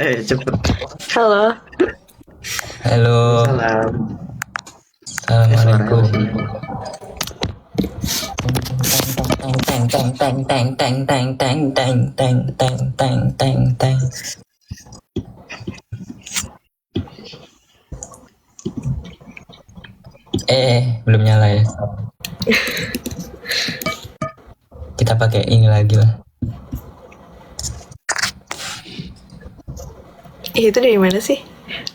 Cepet. Halo. Halo, Salam. assalamualaikum. Suaranya Teng teng teng teng teng teng teng teng teng teng teng teng teng. Belum nyala ya. Kita pakai ini lagi lah. Itu dari mana sih?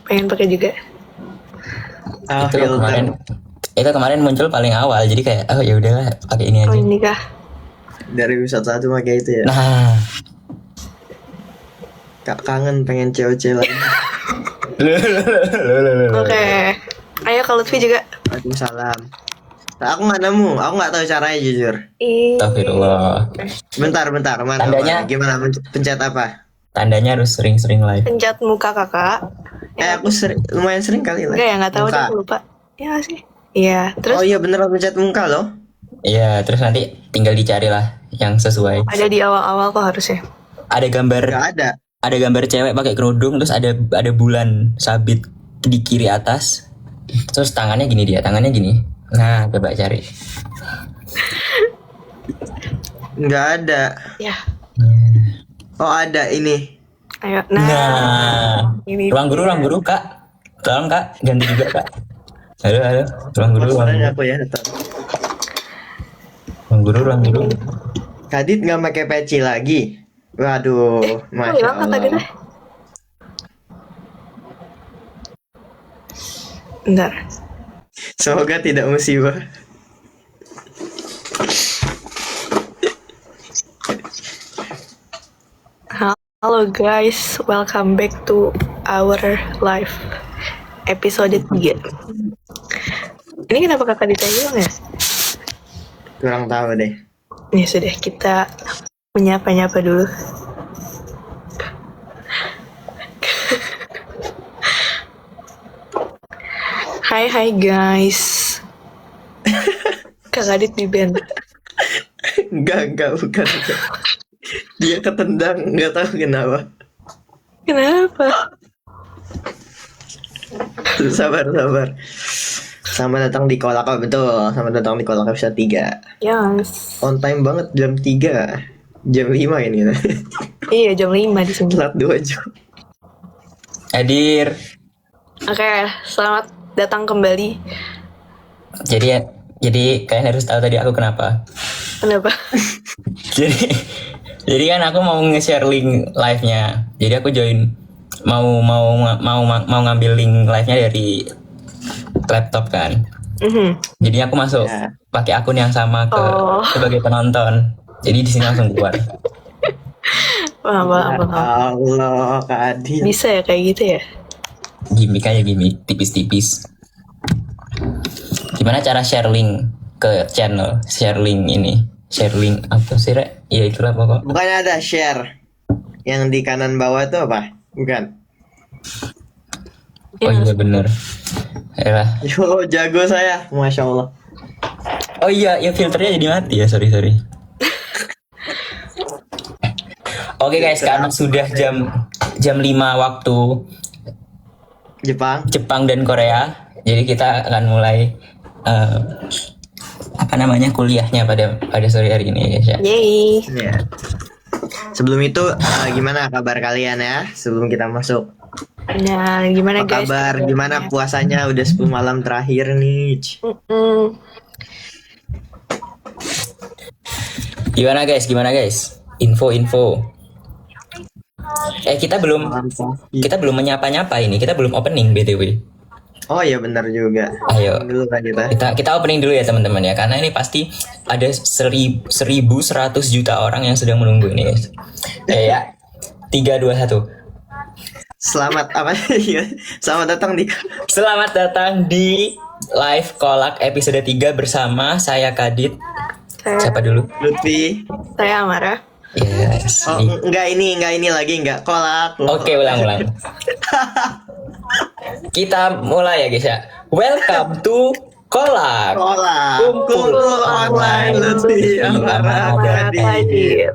Pengen pakai juga. Itu kemarin muncul paling awal, jadi kayak ya udahlah pakai ini Oh aja. ini kah? dari episode 1 pakai itu ya. Nah, Kak kangen pengen cewek-cewek lagi. Oke. Ayo Kak Lutfi juga. Waalaikumsalam. Nah, aku nggak nemu, aku nggak tahu caranya jujur. Astagfirullah. Bentar, mana? Tandanya? Gimana pencet apa? Tandanya harus sering-sering live. Pencet muka kakak. Aku lumayan sering kali lah. Enggak ya, nggak tahu deh, Muka. aku lupa. Ya nggak sih. Iya. Terus Oh iya bener pencet muka loh. Iya, terus nanti tinggal dicari lah yang sesuai. ada di awal-awal kok harusnya. Ada gambar, Nggak ada. ada gambar cewek pakai kerudung, terus ada bulan sabit di kiri atas. Terus tangannya gini dia, tangannya gini. Nah, coba cari. Nggak ada. Ya. Oh ada ini. Ayo. Nah, Ini ruang guru Kak. Tolong Kak, ganti juga Kak. Halo, ruang guru. Suaranya aku ya. Ruang guru. Kadit nggak pakai peci lagi. Waduh, masya hilang kata kita. Allah. Bentar. Semoga tidak musibah. Halo guys, welcome back to our live episode 3. Ini kenapa kakak Dita hilang ya? Kurang tahu deh. Ya sudah, kita menyapa-nyapa dulu. Hai guys. Kakak Dit di band. Enggak, bukan. Dia ketendang, nggak tahu kenapa. Kenapa? Sabar. Selamat datang di Kolak, betul. Selamat datang di Kolak episode 3. Yes. On time banget jam 3. Jam 5 ini. Iya, jam 5 di sini. Telat 2 jam. Hadir. Oke, selamat datang kembali. Jadi kalian harus tahu tadi aku kenapa. Kenapa? Jadi kan aku mau nge-share link live-nya. Jadi aku join mau ngambil link live-nya dari laptop kan. Jadi aku masuk Ya. pakai akun yang sama ke Oh. sebagai penonton. Jadi di sini langsung keluar. Paham. Allah, Kak Adil. Bisa ya kayak gitu ya? Gimik aja tipis-tipis. Gimana cara share link ke channel? Share link apa sih, Rek? Ya itulah pokok. Bukannya ada share yang di kanan bawah itu apa? Bukan. Oh iya bener. Ayolah. Yo, jago saya, masya Allah. Oh iya, ya filternya jadi mati ya, sorry. Oke guys, karena sudah jam 5 waktu Jepang dan Korea, jadi kita akan mulai kuliahnya pada sore hari ini ya guys ya. Yeay. Ya. Sebelum itu gimana kabar kalian ya? Sebelum kita masuk. Nah, gimana Apa guys? kabar? Gimana puasanya? Udah 10 malam terakhir nih. Gimana guys? Info. Kita belum menyapa ini. Kita belum opening BTW. Oh iya benar juga. Ayo. Dulu kan kita. Kita opening dulu ya teman-teman ya, karena ini pasti ada 1.100 juta orang yang sedang menunggu ini guys. Ya. 3, 2, 1. Selamat datang di live Kolak episode 3 bersama saya Kadit. Siapa dulu? Lutfi. Saya Amara. Yes. Oh, enggak ini lagi enggak kolak. Oke, ulang. Kita mulai ya guys ya. Welcome to Kolak. Kumpul online Lutfi Amara Kadit.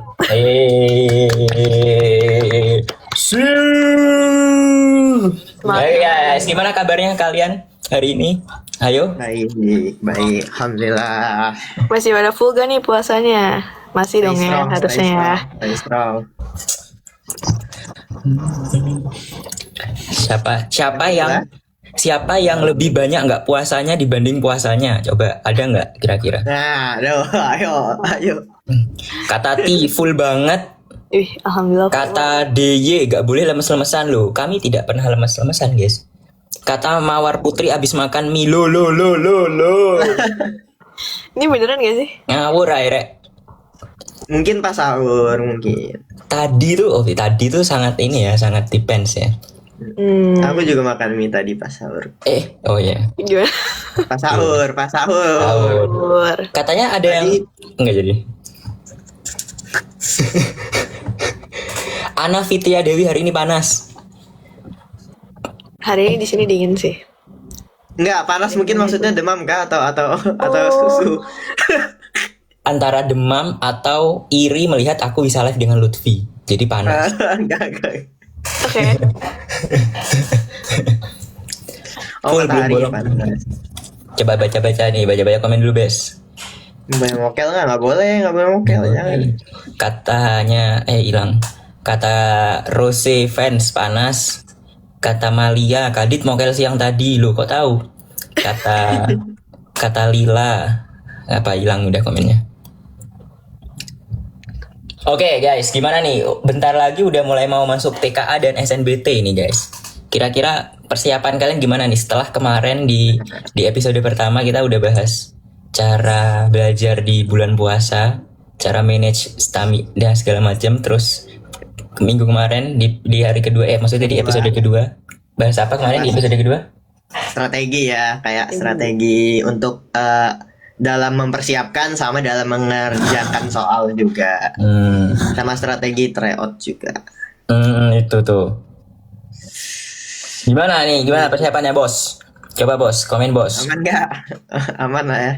See Hai guys, gimana kabarnya kalian hari ini? Ayo. Baik, baik. Alhamdulillah. Masih pada full gak nih puasanya? Masih dong ya, harusnya ya. Stay strong. Siapa yang lebih banyak nggak puasanya dibanding puasanya? Coba ada nggak kira-kira? Nah, ayo. Kata T full banget. Alhamdulillah. Kata DY gak boleh lemes-lemesan loh. Kami tidak pernah lemes-lemesan guys. Kata Mawar Putri abis makan mie lo. Ini beneran gak sih? Ngawur airnya. Mungkin pas sahur mungkin. Tadi tuh sangat ini ya, sangat depends ya. Aku juga makan mie tadi pas sahur. Oh ya. Gimana? Pas sahur. Sahur. Katanya ada yang enggak jadi. Ana Fitria Dewi hari ini panas. Hari ini di sini dingin sih. Enggak, panas mungkin maksudnya demam kah atau susu. Antara demam atau iri melihat aku bisa live dengan Lutfi. Jadi panas. Enggak. Oke. Full matahari belum panas. Coba baca komen dulu, Bes. Boleh mokel nggak boleh mokel, jangan. Katanya hilang. Kata Rose fans panas. Kata Malia, Kadit mokel siang tadi lo kok tahu? Kata Lila, apa hilang udah komennya. Oke guys, gimana nih? Bentar lagi udah mulai mau masuk TKA dan SNBT nih guys. Kira-kira persiapan kalian gimana nih? Setelah kemarin di episode pertama kita udah bahas cara belajar di bulan puasa, cara manage stamina dan segala macam. Terus minggu kemarin di hari kedua, maksudnya di episode kedua bahas apa kemarin di episode kedua? Strategi ya, kayak strategi untuk dalam mempersiapkan sama dalam mengerjakan soal juga, sama strategi tryout juga. Itu tuh. Gimana persiapannya bos? Coba bos, komen bos. Aman nggak? Aman lah ya.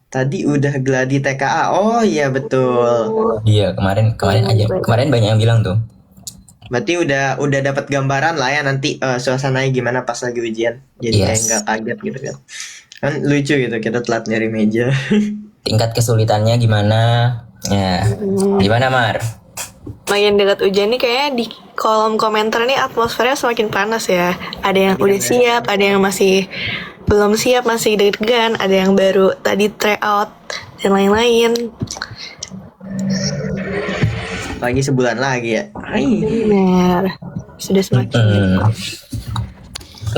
Tadi udah gladi TKA. Oh iya betul. Iya kemarin banyak yang bilang tuh. Berarti udah dapat gambaran lah ya nanti suasananya gimana pas lagi ujian. Jadi kayak nggak kaget gitu kan. Kan lucu gitu kita telat nyari meja. Tingkat kesulitannya gimana? Ya. Gimana Mar? Makin dekat ujian nih kayaknya di kolom komentar nih atmosfernya semakin panas ya. Ada yang udah siap, ada yang masih belum siap, masih deg-degan, ada yang baru tadi tryout dan lain-lain. Lagi sebulan lagi ya. Bener. Sudah semakin.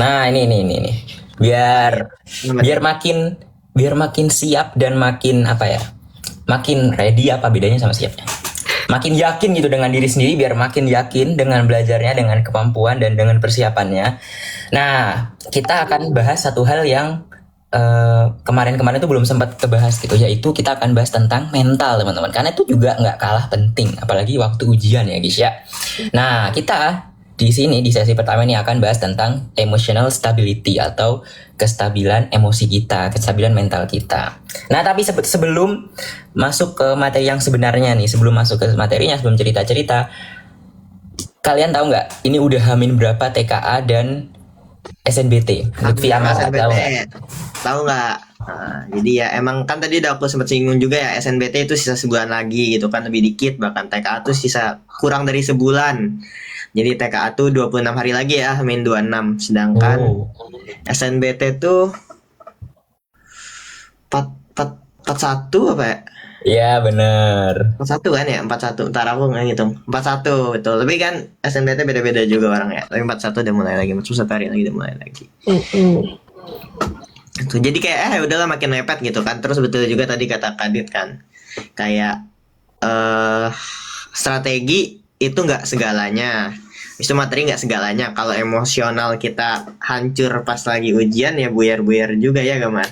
Nah ini. Biar makin siap dan makin makin ready. Apa bedanya sama siapnya? Makin yakin gitu dengan diri sendiri, biar makin yakin dengan belajarnya, dengan kemampuan dan dengan persiapannya. Nah, kita akan bahas satu hal yang kemarin-kemarin itu belum sempat kebahas gitu, yaitu kita akan bahas tentang mental teman-teman, karena itu juga nggak kalah penting, apalagi waktu ujian ya guys ya. Nah, kita di sini di sesi pertama ini akan bahas tentang emotional stability atau kestabilan emosi kita, kestabilan mental kita. Nah, tapi sebelum masuk ke materi yang sebenarnya nih, sebelum masuk ke materinya, sebelum cerita-cerita, kalian tahu nggak ini udah hamin berapa TKA dan SNBT? Lutfi Amal tahu nggak? Nah, jadi ya emang kan tadi udah aku sempat singgung juga ya, SNBT itu sisa sebulan lagi gitu kan, lebih dikit, bahkan TKA itu sisa kurang dari sebulan. Jadi TKA tuh 26 hari lagi ya, Hamin 26. Sedangkan SNBT tuh 41 apa ya? Iya bener. 41 kan ya? 41. Ntar aku nggak ngitung. 41 betul. Lebih kan SNBT beda-beda juga orangnya. Tapi 41 udah mulai lagi. 41 hari lagi udah mulai lagi. Tuh, jadi kayak udahlah makin mepet gitu kan. Terus betul juga tadi kata Kadit kan, kayak strategi itu nggak segalanya, itu materi nggak segalanya. Kalau emosional kita hancur pas lagi ujian ya buyar-buyar juga ya Gamar.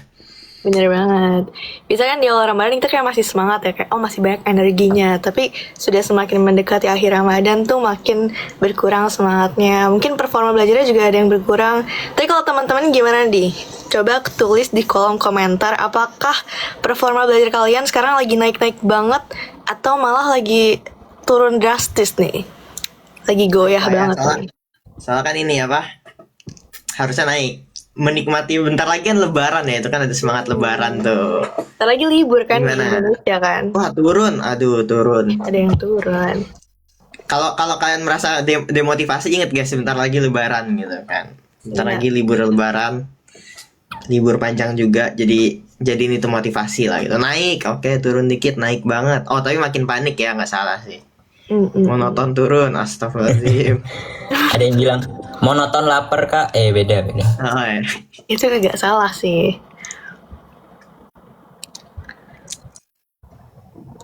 Bener banget. Bisa kan di awal Ramadan kita kayak masih semangat ya, kayak masih banyak energinya. Tapi sudah semakin mendekati akhir Ramadan tuh makin berkurang semangatnya. Mungkin performa belajarnya juga ada yang berkurang. Tapi kalau teman-teman gimana nih? Coba tulis di kolom komentar, apakah performa belajar kalian sekarang lagi naik-naik banget atau malah lagi turun drastis nih? Lagi goyah banget nih. Soalnya kan ini apa? harusnya naik. Menikmati bentar lagi kan lebaran ya, itu kan ada semangat lebaran tuh. Ntar lagi libur kan di Gimana? Indonesia kan. Wah, turun. Aduh, turun. Ada yang turun. Kalau kalian merasa demotivasi, inget guys, sebentar lagi lebaran gitu kan. Bentar Iya. lagi libur lebaran. Libur panjang juga, jadi ini tuh motivasi lah gitu. Naik, oke, turun dikit, naik banget. Oh, tapi makin panik ya, nggak salah sih. Monoton turun, astagfirullahaladzim. Ada yang bilang monoton lapar kak, beda. Oh, ya. Itu kagak salah sih.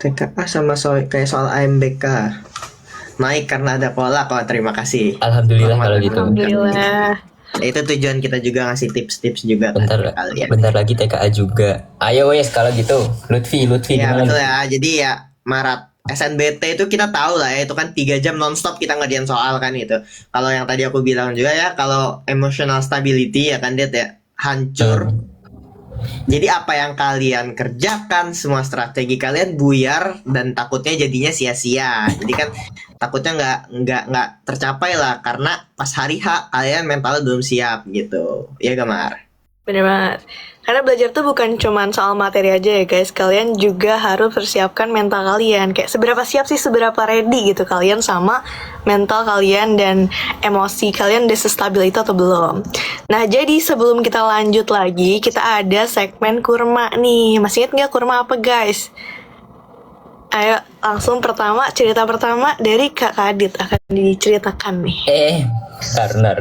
TKA sama kayak soal AMBK. Naik karena ada kolak. Oh, terima kasih. Alhamdulillah kalau gitu. Alhamdulillah. Itu tujuan kita juga ngasih tips-tips juga Bentar, ke kalian. bentar lagi TKA juga. Ayo wes kalau gitu, Lutfi Iya, gimana? betul ya. Jadi ya Maret SNBT itu kita tahu lah ya, itu kan 3 jam nonstop kita ngerjain soal kan itu. Kalau yang tadi aku bilang juga ya, kalau emotional stability ya kan dia ya hancur. Jadi apa yang kalian kerjakan, semua strategi kalian buyar dan takutnya jadinya sia-sia. Jadi kan takutnya nggak tercapai lah karena pas hari H kalian mentalnya belum siap gitu. Iya Gamar. Bener banget. Karena belajar tuh bukan cuman soal materi aja ya guys. Kalian juga harus persiapkan mental kalian. Kayak seberapa siap sih, seberapa ready gitu kalian sama mental kalian dan emosi kalian udah stabil itu atau belum. Nah jadi sebelum kita lanjut lagi, kita ada segmen kurma nih. Masih ingat nggak kurma apa guys? Ayo langsung cerita pertama dari Kak Kadit akan diceritakan nih. Karena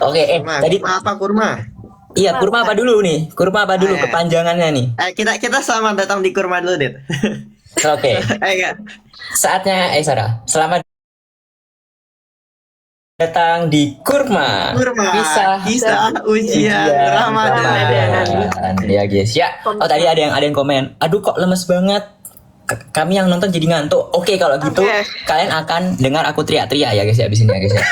Oke, Kurma, tadi kurma apa kurma? iya kurma apa dulu nih? Kurma apa dulu kepanjangannya nih? Kita selamat datang di kurma dulu, Dit. Oke, Enggak. saatnya Sarah. Selamat datang di Kurma. Kurma. Kisah Ujian Ramadan. Ya guys, ya. Oh tadi ada yang komen. Aduh kok lemes banget. Kami yang nonton jadi ngantuk. Oke kalau gitu Oke. kalian akan dengar aku teriak-teriak ya guys ya abis ini ya guys ya.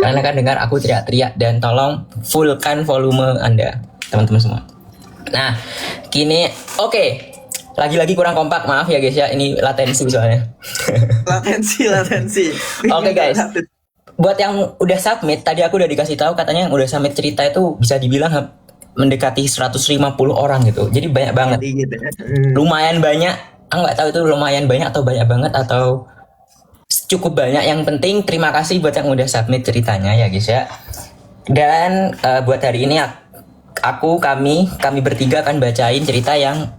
Kalian akan dengar aku teriak-teriak dan tolong fullkan volume Anda teman-teman semua. Nah, kini oke. Lagi-lagi kurang kompak, maaf ya guys ya. Ini latensi soalnya. Latensi. Oke, guys. Buat yang udah submit, tadi aku udah dikasih tahu katanya yang udah submit cerita itu bisa dibilang mendekati 150 orang gitu. Jadi banyak banget. Jadi gitu ya. Lumayan banyak. Aku nggak tahu itu lumayan banyak atau banyak banget atau cukup banyak. Yang penting terima kasih buat yang udah submit ceritanya ya guys ya. Dan buat hari ini kami bertiga akan bacain cerita yang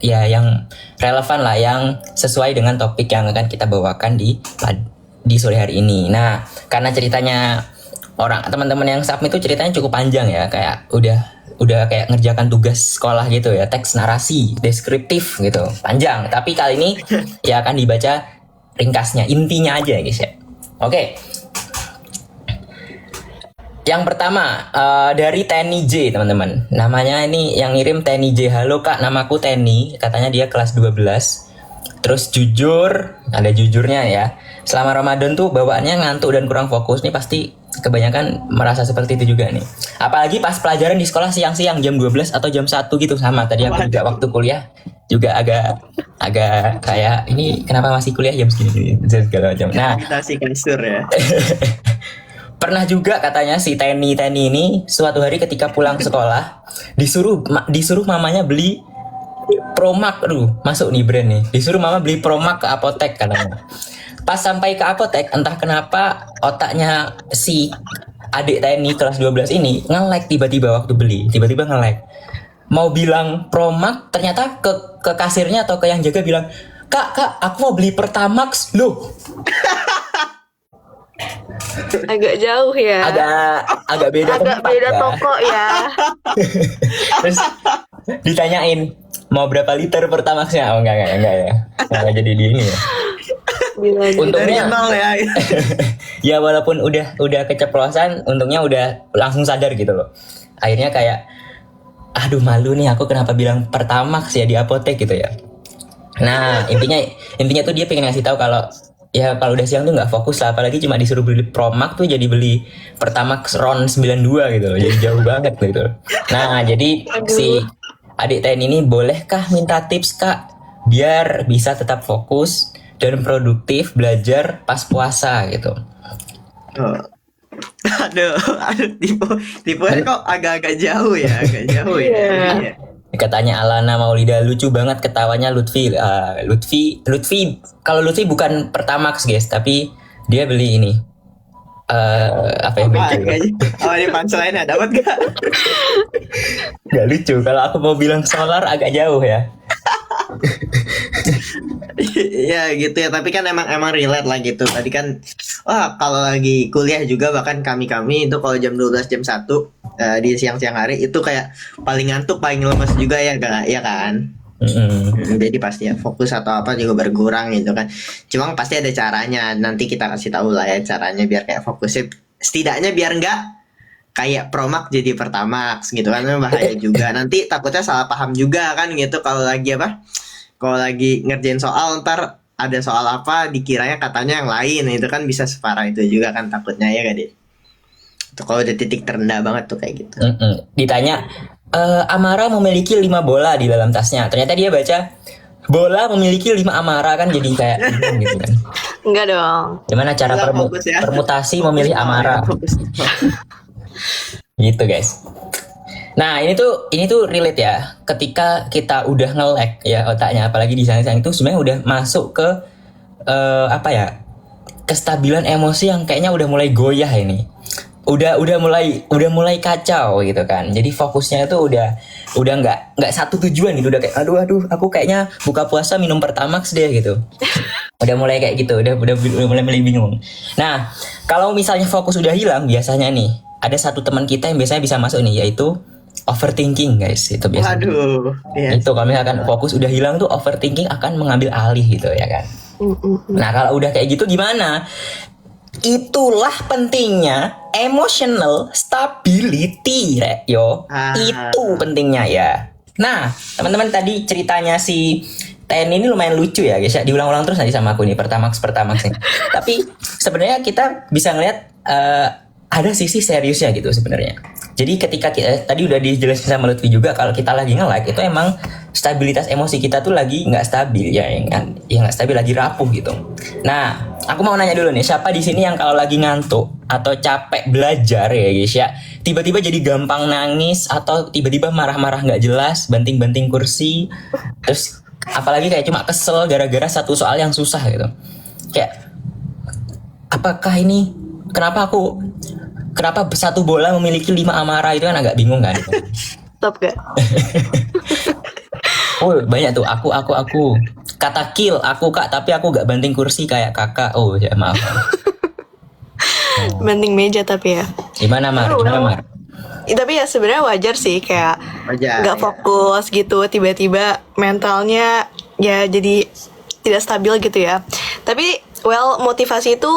relevan lah, yang sesuai dengan topik yang akan kita bawakan di sore hari ini. Nah, karena ceritanya teman-teman yang submit itu ceritanya cukup panjang ya, kayak udah kayak ngerjakan tugas sekolah gitu ya, teks narasi deskriptif gitu, panjang. Tapi kali ini ya akan dibaca ringkasnya, intinya aja guys ya. Oke. Yang pertama dari Tenny J teman-teman. Namanya ini yang ngirim Tenny J. Halo kak, namaku Tenny. Katanya dia kelas 12. Terus jujur, ada jujurnya ya. Selama Ramadan tuh bawaannya ngantuk dan kurang fokus. Nih pasti kebanyakan merasa seperti itu juga nih. Apalagi pas pelajaran di sekolah siang-siang jam 12 atau jam 1 gitu sama. Tadi aku juga waktu kuliah juga agak kayak ini kenapa masih kuliah jam segini segala macam. Nah, Kita si kasur ya. pernah juga katanya si Tenny ini suatu hari ketika pulang sekolah disuruh mamanya beli Promak, masuk nih brand nih. Disuruh mama beli Promak ke apotek katanya. Pas sampai ke apotek, entah kenapa otaknya si adik Tenny kelas 12 ini nge-lag tiba-tiba waktu beli, tiba-tiba nge-lag. Mau bilang Promak, ternyata ke kasirnya atau ke yang jaga bilang, "Kak, aku mau beli Pertamax." Loh, Agak jauh ya. agak beda Agak tempat beda ya. toko ya. Terus ditanyain mau berapa liter Pertamaxnya? Oh enggak ya. Enggak jadi di ini ya. Gila, gila. Dari Untungnya nol ya. ya walaupun udah keceplosan, untungnya udah langsung sadar gitu loh. Akhirnya kayak aduh malu nih aku kenapa bilang Pertamax ya di apotek gitu ya. Nah, intinya tuh dia pengen ngasih tahu kalau udah siang tuh nggak fokus lah, apalagi cuma disuruh beli Promak tuh jadi beli Pertamax RON 92 gitu loh, jadi jauh banget gitu. Nah, jadi si adik Ten ini bolehkah minta tips kak biar bisa tetap fokus dan produktif belajar pas puasa gitu. Oh. Aduh, tipe kok agak-agak jauh ya, agak jauh ya. Iya. Iya. Katanya Alana Maulida lucu banget ketawanya Lutfi. Lutfi kalau Lutfi bukan Pertamax guys, tapi dia beli ini. Apa ya Apaan bengkel? kayaknya? Oh, ini punchline dapat gak? Gak lucu. Kalau aku mau bilang solar agak jauh ya. Ya gitu ya, tapi kan emang relate lah gitu. Tadi kan kalau lagi kuliah juga bahkan kami itu kalau jam 12 jam 1 di siang-siang hari itu kayak paling ngantuk, paling lemes juga ya kan. Jadi pasti ya fokus atau apa juga berkurang gitu kan. Cuma pasti ada caranya. Nanti kita kasih tahu lah ya caranya biar kayak fokusnya setidaknya biar enggak kayak Promax jadi Pertamax gitu kan, bahaya juga. Nanti takutnya salah paham juga kan gitu kalau lagi kalau lagi ngerjain soal ntar ada soal apa dikiranya katanya yang lain, itu kan bisa separah itu juga kan takutnya ya gak, Dit? Itu kalau udah titik terendah banget tuh kayak gitu. Ditanya Amara memiliki 5 bola di dalam tasnya. Ternyata dia baca bola memiliki 5 Amara kan jadi kayak gitu kan. Enggak dong. Gimana cara Nggak fokus ya. permutasi memilih Amara? Fokus. Gitu guys. Nah ini tuh relate ya. Ketika kita udah nge-lag ya otaknya, apalagi di sana itu sebenarnya udah masuk ke apa ya, kestabilan emosi yang kayaknya udah mulai goyah ini. Udah mulai kacau gitu kan. Jadi fokusnya itu udah nggak satu tujuan gitu. Udah kayak aduh aku kayaknya buka puasa minum Pertamax deh gitu. Udah mulai kayak gitu. Udah mulai bingung. Nah kalau misalnya fokus udah hilang, biasanya nih ada satu teman kita yang biasanya bisa masuk nih, yaitu overthinking guys. Itu biasanya. Waduh. Iya. Itu kalau misalkan fokus udah hilang tuh overthinking akan mengambil alih gitu ya kan. Nah kalau udah kayak gitu gimana? Itulah pentingnya emotional stability, yo. Itu pentingnya ya. Nah, teman-teman tadi ceritanya si Ten ini lumayan lucu ya, guys. Ya, diulang-ulang terus nanti sama aku nih Pertamax nih. Tapi sebenarnya kita bisa ngeliat ada sisi seriusnya gitu sebenarnya. Jadi ketika tadi udah dijelasin sama Lutfi juga, kalau kita lagi nge-lag itu emang stabilitas emosi kita tuh lagi nggak stabil ya, nggak stabil, lagi rapuh gitu. Nah, aku mau nanya dulu nih, siapa di sini yang kalau lagi ngantuk atau capek belajar ya guys ya, tiba-tiba jadi gampang nangis atau tiba-tiba marah-marah nggak jelas, banting-banting kursi, terus apalagi kayak cuma kesel gara-gara satu soal yang susah gitu. Kayak apakah ini kenapa satu bola memiliki 5 Amara, itu kan agak bingung kan. Stop gak? Oh banyak tuh aku kata kill aku kak, tapi aku gak banting kursi kayak kakak. Oh ya maaf. Banting meja tapi ya. Gimana Mar? Tapi ya sebenarnya wajar sih kayak nggak fokus gitu, tiba-tiba mentalnya ya jadi tidak stabil gitu ya. Tapi motivasi itu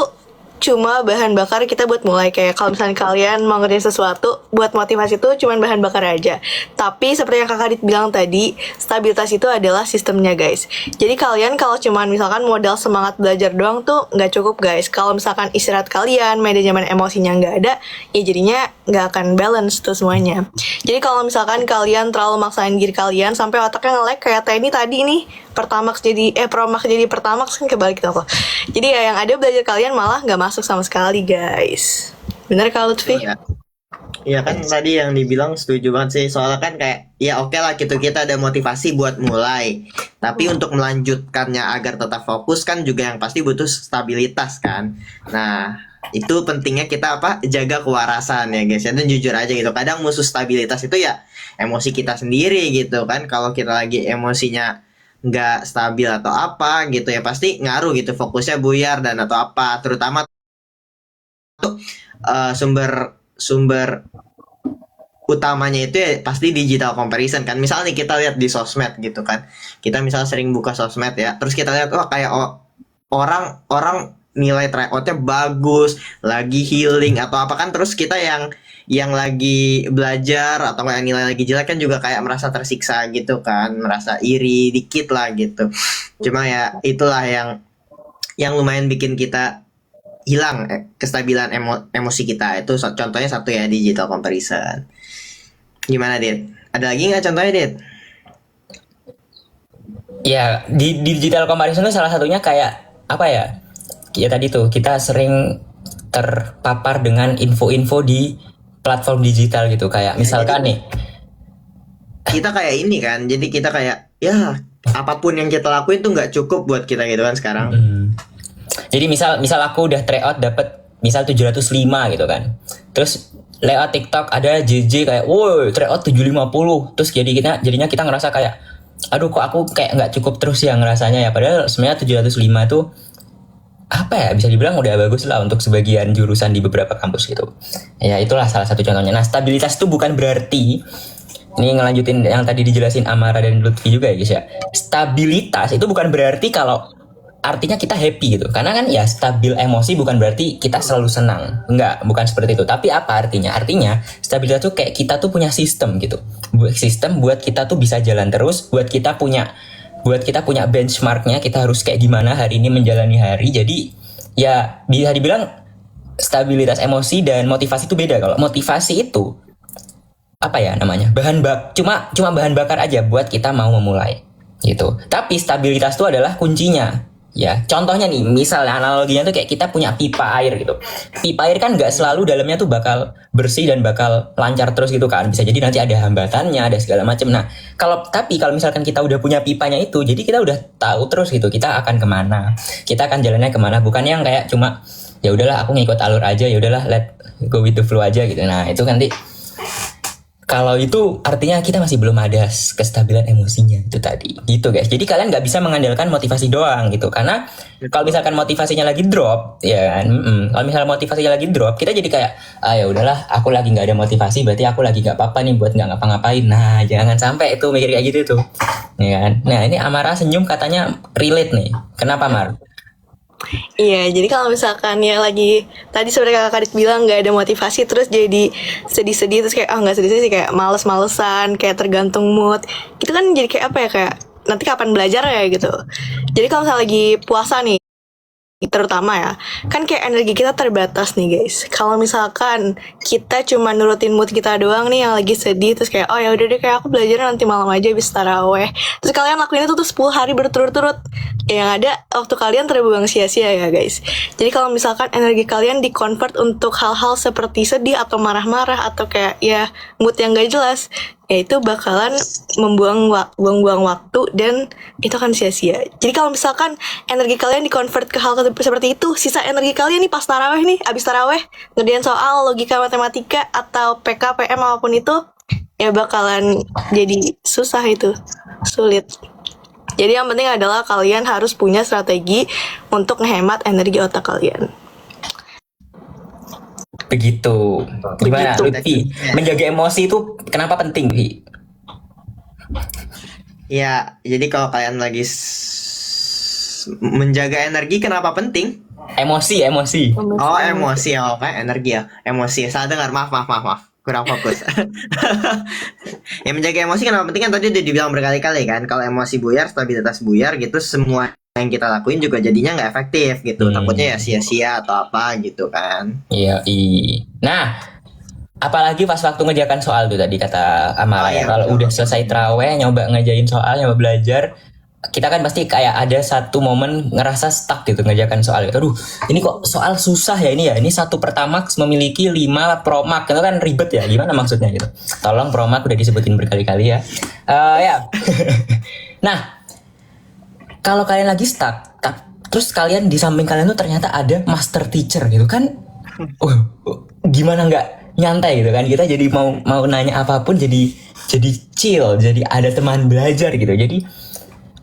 cuma bahan bakar kita buat mulai. Kayak kalau misalnya kalian mau ngerjain sesuatu, buat motivasi itu cuma bahan bakar aja. Tapi seperti yang kakak Dit bilang tadi, stabilitas itu adalah sistemnya guys. Jadi kalian kalau cuma misalkan modal semangat belajar doang tuh nggak cukup guys. Kalau misalkan istirahat kalian, manajemen emosinya nggak ada, ya jadinya nggak akan balance tuh semuanya. Jadi kalau misalkan kalian terlalu maksain diri kalian sampai otaknya nge-lag kayak Teni tadi nih, Promax jadi Pertamax kan kebalik gitu. Jadi ya yang ada belajar kalian malah nggak masuk sama sekali guys. Bener kalau Lutfi? Iya kan tadi yang dibilang setuju banget sih, soalnya kan kayak ya oke lah gitu, kita ada motivasi buat mulai, tapi untuk melanjutkannya agar tetap fokus kan juga yang pasti butuh stabilitas kan. Nah itu pentingnya kita jaga kewarasan ya guys ya. Dan jujur aja gitu, kadang musuh stabilitas itu ya emosi kita sendiri gitu kan. Kalau kita lagi emosinya nggak stabil atau apa gitu ya, pasti ngaruh gitu, fokusnya buyar dan atau apa, terutama tuh sumber utamanya itu ya pasti digital comparison kan. Misalnya nih kita lihat di sosmed gitu kan, kita misalnya sering buka sosmed ya, terus kita lihat kayak orang nilai tryoutnya bagus, lagi healing atau apa kan, terus kita yang lagi belajar atau yang nilai lagi jelek kan juga kayak merasa tersiksa gitu kan, merasa iri dikit lah gitu. Cuma ya itulah yang lumayan bikin kita hilang kestabilan emosi kita. Itu contohnya satu ya, digital comparison. Gimana Dit? Ada lagi nggak contohnya Dit? Ya di digital comparison itu salah satunya kayak apa ya? Ya tadi tuh kita sering terpapar dengan info-info di platform digital gitu. Kayak misalkan nih, Kita kayak ini kan, jadi kita kayak ya apapun yang kita lakuin tuh nggak cukup buat kita gitu kan sekarang. jadi misal aku udah tryout dapat misal 705 gitu kan. Terus lewat TikTok ada JJ kayak, woi tryout 750. Terus jadinya kita ngerasa kayak, aduh kok aku kayak nggak cukup terus ya ngerasanya ya. Padahal sebenarnya 705 tuh apa ya, bisa dibilang udah bagus lah untuk sebagian jurusan di beberapa kampus gitu. Ya itulah salah satu contohnya. Nah, stabilitas itu bukan berarti, ini ngelanjutin yang tadi dijelasin Amara dan Lutfi juga ya guys ya. Stabilitas itu bukan berarti kalau artinya kita happy gitu. Karena kan ya stabil emosi bukan berarti kita selalu senang. Enggak, bukan seperti itu. Tapi apa artinya? Artinya stabilitas tuh kayak kita tuh punya sistem gitu. Sistem buat kita tuh bisa jalan terus, buat kita punya benchmarknya, kita harus kayak gimana hari ini menjalani hari. Jadi ya bisa dibilang stabilitas emosi dan motivasi itu beda. Kalau motivasi itu apa ya namanya, cuma bahan bakar aja buat kita mau memulai gitu. Tapi stabilitas itu adalah kuncinya. Ya, contohnya nih, misalnya analoginya tuh kayak kita punya pipa air gitu. Pipa air kan nggak selalu dalamnya tuh bakal bersih dan bakal lancar terus gitu kan. Bisa jadi nanti ada hambatannya, ada segala macam. Nah, kalau misalkan kita udah punya pipanya itu, jadi kita udah tahu terus gitu kita akan kemana, kita akan jalannya kemana. Bukan yang kayak cuma ya udahlah aku ngikut alur aja, ya udahlah let go with the flow aja gitu. Nah, itu nanti kalau itu artinya kita masih belum ada kestabilan emosinya itu tadi gitu guys. Jadi kalian nggak bisa mengandalkan motivasi doang gitu, karena kalau misalkan motivasinya lagi drop ya kan, kalau misalnya motivasinya lagi drop kita jadi kayak ya udahlah aku lagi nggak ada motivasi berarti aku lagi nggak apa-apa nih buat nggak ngapa-ngapain. Nah jangan sampai itu mikir kayak gitu tuh ya kan. Nah ini Amara senyum katanya relate nih, kenapa Mar? Iya, jadi kalau misalkan ya lagi tadi seperti kakak Kadit bilang nggak ada motivasi terus jadi sedih-sedih terus kayak nggak sedih-sedih sih kayak males-malesan kayak tergantung mood itu kan jadi kayak apa ya kayak nanti kapan belajar ya gitu. Jadi kalau misalnya lagi puasa nih terutama ya kan kayak energi kita terbatas nih guys. Kalau misalkan kita cuma nurutin mood kita doang nih yang lagi sedih terus kayak ya udah deh kayak aku belajar nanti malam aja habis taraweh, terus kalian lakuin itu tuh 10 hari berturut-turut, yang ada waktu kalian terbuang sia-sia ya guys. Jadi kalau misalkan energi kalian di-convert untuk hal-hal seperti sedih atau marah-marah atau kayak ya mood yang gak jelas, ya itu bakalan buang-buang waktu dan itu akan sia-sia. Jadi kalau misalkan energi kalian di-convert ke hal seperti itu, sisa energi kalian nih pas taraweh nih, abis taraweh ngerjain soal logika matematika atau PK, PM apapun itu, ya bakalan jadi susah itu, sulit. Jadi yang penting adalah kalian harus punya strategi untuk ngehemat energi otak kalian. Begitu. Gimana Lutfi? Menjaga emosi itu kenapa penting, Vi? Ya, jadi kalau kalian lagi menjaga energi kenapa penting? Emosi. Oh, emosi ya, oke, energi ya. Emosi. Salah dengar, maaf. Kurang fokus. Yang menjaga emosi kenapa penting kan tadi udah dibilang berkali-kali kan, kalau emosi buyar, stabilitas buyar gitu, semua yang kita lakuin juga jadinya nggak efektif gitu. Takutnya ya sia-sia atau apa gitu kan. Iya. Nah, apalagi pas waktu ngerjakan soal tuh tadi kata Amara ya, kalau udah selesai traweh nyoba ngerjain soal, nyoba belajar, kita kan pasti kayak ada satu momen ngerasa stuck gitu ngerjakan soal. Aduh, ini kok soal susah ya ini ya. Ini satu Pertamax memiliki 5 Promax. Itu kan ribet ya. Gimana maksudnya gitu. Tolong Promax udah disebutin berkali-kali ya. Ya. Nah, kalau kalian lagi stuck, terus kalian di samping kalian tuh ternyata ada master teacher gitu kan. Gimana nggak nyantai gitu kan. Kita jadi mau nanya apapun jadi chill, jadi ada teman belajar gitu. Jadi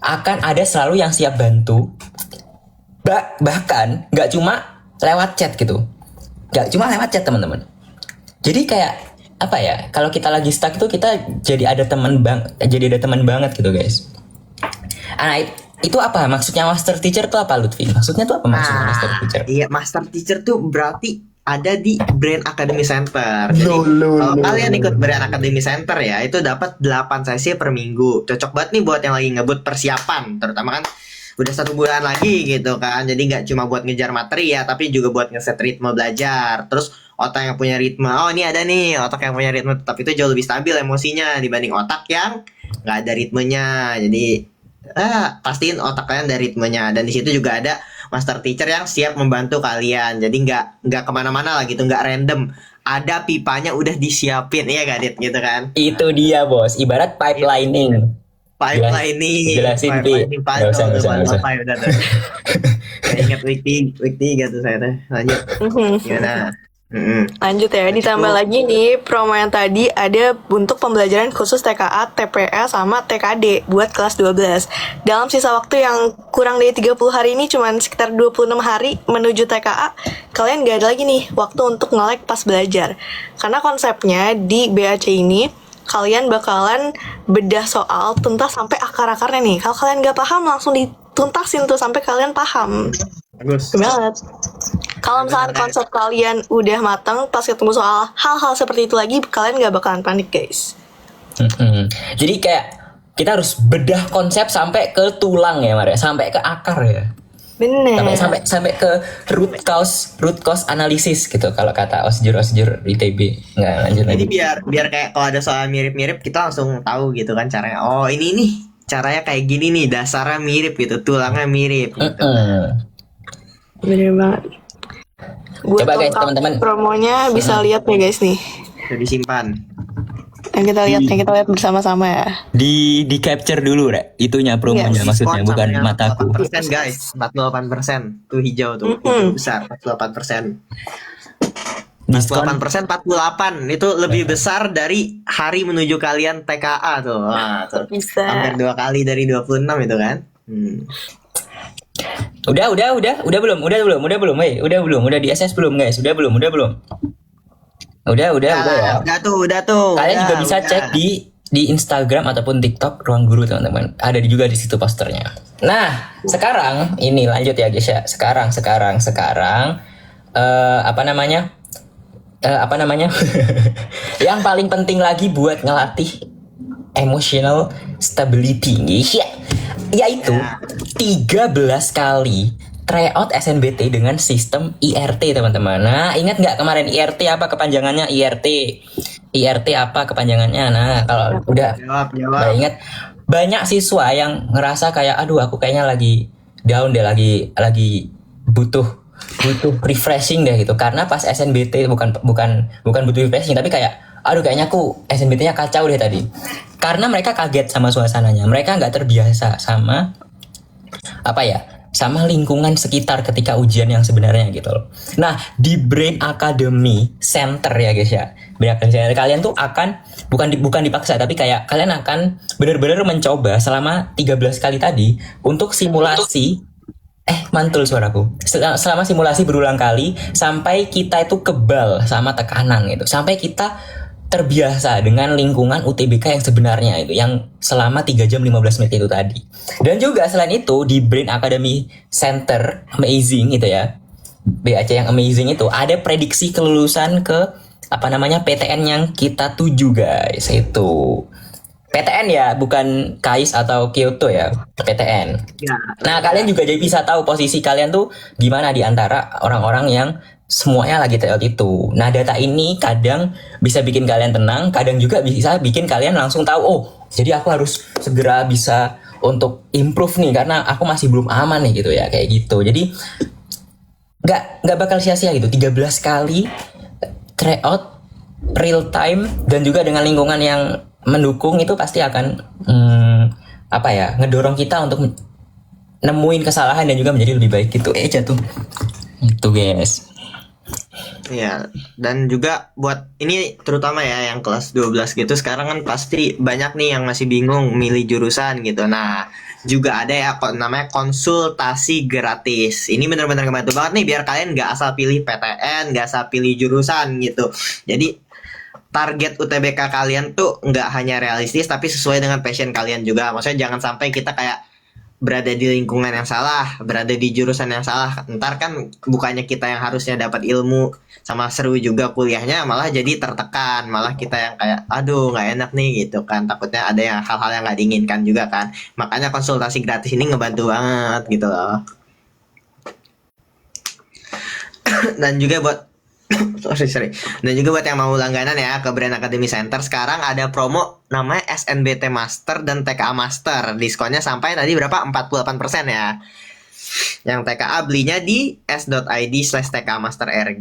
akan ada selalu yang siap bantu, bahkan nggak cuma lewat chat gitu, nggak cuma lewat chat teman-teman. Jadi kayak apa ya, kalau kita lagi stuck itu kita jadi ada teman banget gitu guys. Nah itu apa maksudnya master teacher tuh apa Lutfi? Maksudnya tuh apa maksudnya master teacher? Iya, master teacher tuh berarti ada di Brain Academy Center. Jadi kalau kalian ikut Brain Academy Center ya, itu dapat 8 sesi per minggu. Cocok banget nih buat yang lagi ngebut persiapan, terutama kan udah 1 bulan lagi gitu kan. Jadi nggak cuma buat ngejar materi ya, tapi juga buat ngeset ritme belajar. Terus otak yang punya ritme, ini ada nih otak yang punya ritme, tapi itu jauh lebih stabil emosinya dibanding otak yang nggak ada ritmenya. Jadi pastiin otak kalian ada ritmenya. Dan di situ juga ada master teacher yang siap membantu kalian. Jadi nggak kemana-mana lah gitu, nggak random. Ada pipanya udah disiapin, iya gak Dit gitu kan? Itu dia bos, ibarat pipelining. Pipeline Jelasin, Pi. Nggak usah, nggak usah, nggak usah. udah tuh. Kayak ingat week 3 tuh saya tuh. Lanjut. Gimana? Lanjut ya, ditambah lagi nih promo yang tadi ada untuk pembelajaran khusus TKA, TPS, sama TKD buat kelas 12. Dalam sisa waktu yang kurang dari 30 hari ini, cuman sekitar 26 hari menuju TKA, kalian gak ada lagi nih waktu untuk nge-like pas belajar. Karena konsepnya di BAC ini, kalian bakalan bedah soal tuntas sampai akar-akarnya nih. Kalau kalian gak paham, langsung dituntasin tuh sampai kalian paham. Bagus. Banget. Kalau misalnya konsep kalian udah matang, pas ketemu soal hal-hal seperti itu lagi, kalian gak bakalan panik, guys. Jadi kayak kita harus bedah konsep sampai ke tulang ya, Maria, sampai ke akar ya. Bener. Sampai ke root cause analisis gitu kalau kata osjur ITB. Nggak, lanjut Jadi lagi. biar kayak kalau ada soal mirip-mirip kita langsung tahu gitu kan caranya. Oh, ini nih caranya kayak gini nih, dasarnya mirip gitu, tulangnya mirip gitu. Bener banget. Buat Coba guys, lengkap teman-teman. promonya bisa lihat nih guys nih. Udah disimpan. Yang kita lihat bersama-sama ya. Di capture dulu, Rek. Itunya promonya Yes. maksudnya, Diskon bukan sampai mataku. 48% guys, 48%. Tuh hijau tuh, hijau besar 48%. Diskon 48%, 48 itu lebih besar dari hari menuju kalian TKA tuh. Wah, tuh. Bisa. Hampir 2 kali dari 26 itu kan. Udah belum? Udah di SS belum, guys? Udah belum? Udah ya. Udah tuh. Kalian Udah, juga bisa udah. cek di Instagram ataupun TikTok Ruang Guru, teman-teman. Ada juga di situ posternya. Nah, sekarang ini lanjut ya, guys ya. Sekarang apa namanya? Yang paling penting lagi buat ngelatih emotional stability, guys ya. Yaitu 13 kali tryout SNBT dengan sistem IRT, teman-teman. Nah, ingat nggak kemarin IRT apa kepanjangannya? IRT apa kepanjangannya? Nah, kalau udah Jawab. ingat, banyak siswa yang ngerasa kayak aduh aku kayaknya lagi down deh, lagi butuh refreshing deh gitu. Karena pas SNBT bukan butuh refreshing, tapi kayak aduh kayaknya aku SNBT-nya kacau deh tadi. Karena mereka kaget sama suasananya. Mereka nggak terbiasa sama sama lingkungan sekitar ketika ujian yang sebenarnya gitu loh. Nah, di Brain Academy Center ya guys ya. Brain Academy Center kalian tuh akan bukan dipaksa, tapi kayak kalian akan benar-benar mencoba selama 13 kali tadi untuk simulasi mantul suaraku. Selama simulasi berulang kali sampai kita itu kebal sama tekanan gitu. Sampai kita terbiasa dengan lingkungan UTBK yang sebenarnya itu, yang selama 3 jam 15 menit itu tadi. Dan juga selain itu di Brain Academy Center Amazing itu ya, BAC yang amazing itu ada prediksi kelulusan ke PTN yang kita tuju guys. Itu PTN ya, bukan KAIS atau Kyoto ya, PTN. Ya. Nah, kalian juga jadi bisa tahu posisi kalian tuh gimana di antara orang-orang yang semuanya lagi tryout itu. Nah, data ini kadang bisa bikin kalian tenang, kadang juga bisa bikin kalian langsung tahu, oh, jadi aku harus segera bisa untuk improve nih karena aku masih belum aman nih gitu ya, kayak gitu. Jadi nggak bakal sia-sia gitu. 13 kali tryout real time dan juga dengan lingkungan yang mendukung itu pasti akan ngedorong kita untuk nemuin kesalahan dan juga menjadi lebih baik gitu. Jatuh. Itu guys. Iya, dan juga buat ini terutama ya yang kelas 12 gitu, sekarang kan pasti banyak nih yang masih bingung milih jurusan gitu. Nah, juga ada ya namanya konsultasi gratis. Ini benar-benar ngebantu banget nih biar kalian nggak asal pilih PTN, nggak asal pilih jurusan gitu. Jadi target UTBK kalian tuh nggak hanya realistis tapi sesuai dengan passion kalian juga. Maksudnya jangan sampai kita kayak berada di lingkungan yang salah, berada di jurusan yang salah. Ntar kan bukannya kita yang harusnya dapat ilmu sama seru juga kuliahnya, malah jadi tertekan, malah kita yang kayak aduh nggak enak nih gitu kan. Takutnya ada yang hal-hal yang nggak diinginkan juga kan. Makanya konsultasi gratis ini ngebantu banget gitu loh. Dan juga buat sorry. Dan juga buat yang mau langganan ya ke Brain Academy Center, sekarang ada promo namanya SNBT Master dan TKA Master. Diskonnya sampai tadi berapa? 48% ya. Yang TKA belinya di s.id/tkmasterrg,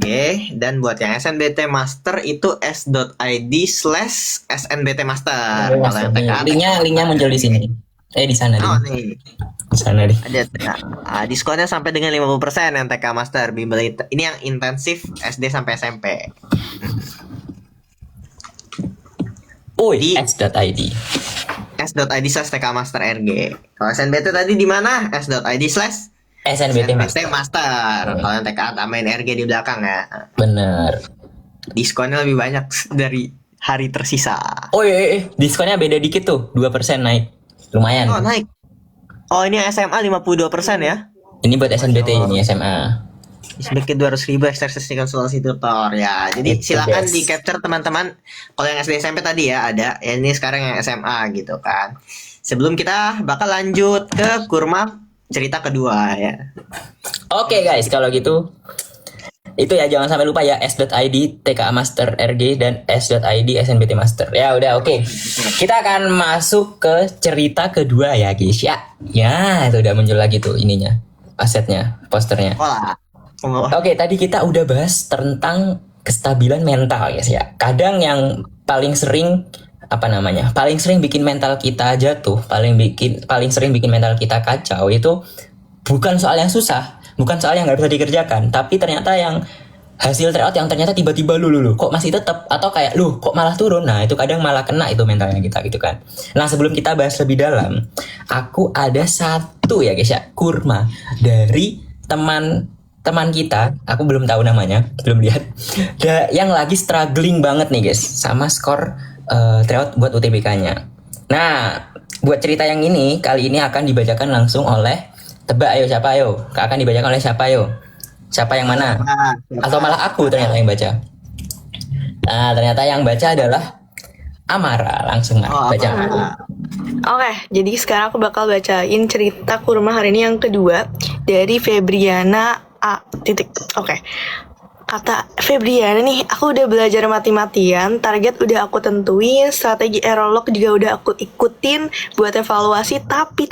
dan buat yang SNBT Master itu s.id/snbtmaster. Kalau yang TKA Linknya muncul di sini. Di sana oh deh. nih Di sana deh. ada diskonnya sampai dengan 50% yang TK Master bimbel ini yang intensif SD sampai SMP. Di Di s.id. s.id/tkmasterrg. Kalau SNBT tadi di mana? s.id/snbt SNBT Mas. Master. Kalau yang TK tambahin RG di belakang ya. Bener. Diskonnya lebih banyak dari hari tersisa. Diskonnya beda dikit tuh, 2% naik. Lumayan. Oh, naik. Oh, ini SMA 52% ya. Ini buat SNBT ini SMA. Sedikit 200.000 eksersis konsultasi tutor ya. Jadi Itu, silakan guys. di capture teman-teman. Kalau yang SD SMP tadi ya ada. Ya, ini sekarang yang SMA gitu kan. Sebelum kita bakal lanjut ke kurma cerita kedua ya. Oke guys, kalau gitu itu ya, jangan sampai lupa ya, s.id TKA Master RG dan s.id SNBT Master. Ya udah, oke. Kita akan masuk ke cerita kedua ya guys ya. Ya, itu udah muncul lagi tuh ininya, asetnya, posternya. Oke, tadi kita udah bahas tentang kestabilan mental guys ya. Kadang yang paling sering paling sering bikin mental kita jatuh, paling sering bikin mental kita kacau itu bukan soal yang susah, bukan soal yang nggak bisa dikerjakan, tapi ternyata yang hasil tryout yang ternyata tiba-tiba lu kok masih tetap, atau kayak lu kok malah turun. Nah itu kadang malah kena itu mentalnya kita gitu kan. Nah sebelum kita bahas lebih dalam, aku ada satu ya guys ya, kurma dari teman kita, aku belum tahu namanya, belum lihat, yang lagi struggling banget nih guys sama skor tryout buat UTBK-nya. Nah buat cerita yang ini kali ini akan dibacakan langsung oleh, tebak ayo siapa ayo, akan dibacakan oleh siapa ayo, siapa yang mana, atau malah aku ternyata yang baca. Nah ternyata yang baca adalah Amara. Langsung baca. Oke, jadi sekarang aku bakal bacain cerita kurma hari ini yang kedua dari Febriana A. Oke. Kata Febriana nih, aku udah belajar mati-matian, target udah aku tentuin, strategi error juga udah aku ikutin buat evaluasi, tapi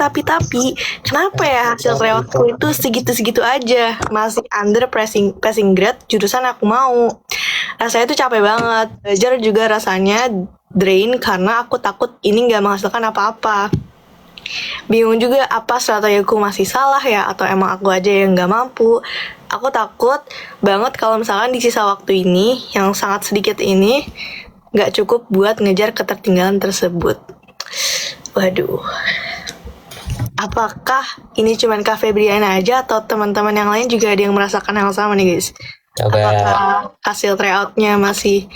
kenapa ya hasil tryoutku itu segitu-segitu aja, masih under passing grade jurusan aku mau. Rasanya tuh capek banget, belajar juga rasanya drain karena aku takut ini gak menghasilkan apa-apa. Bingung juga apa strategiku masih salah ya, atau emang aku aja yang gak mampu. Aku takut banget kalau misalkan di sisa waktu ini, yang sangat sedikit ini, gak cukup buat ngejar ketertinggalan tersebut. Waduh. Apakah ini cuman Kak Febriana aja, atau teman-teman yang lain juga ada yang merasakan hal sama nih guys? Coba. Apakah hasil tryoutnya masih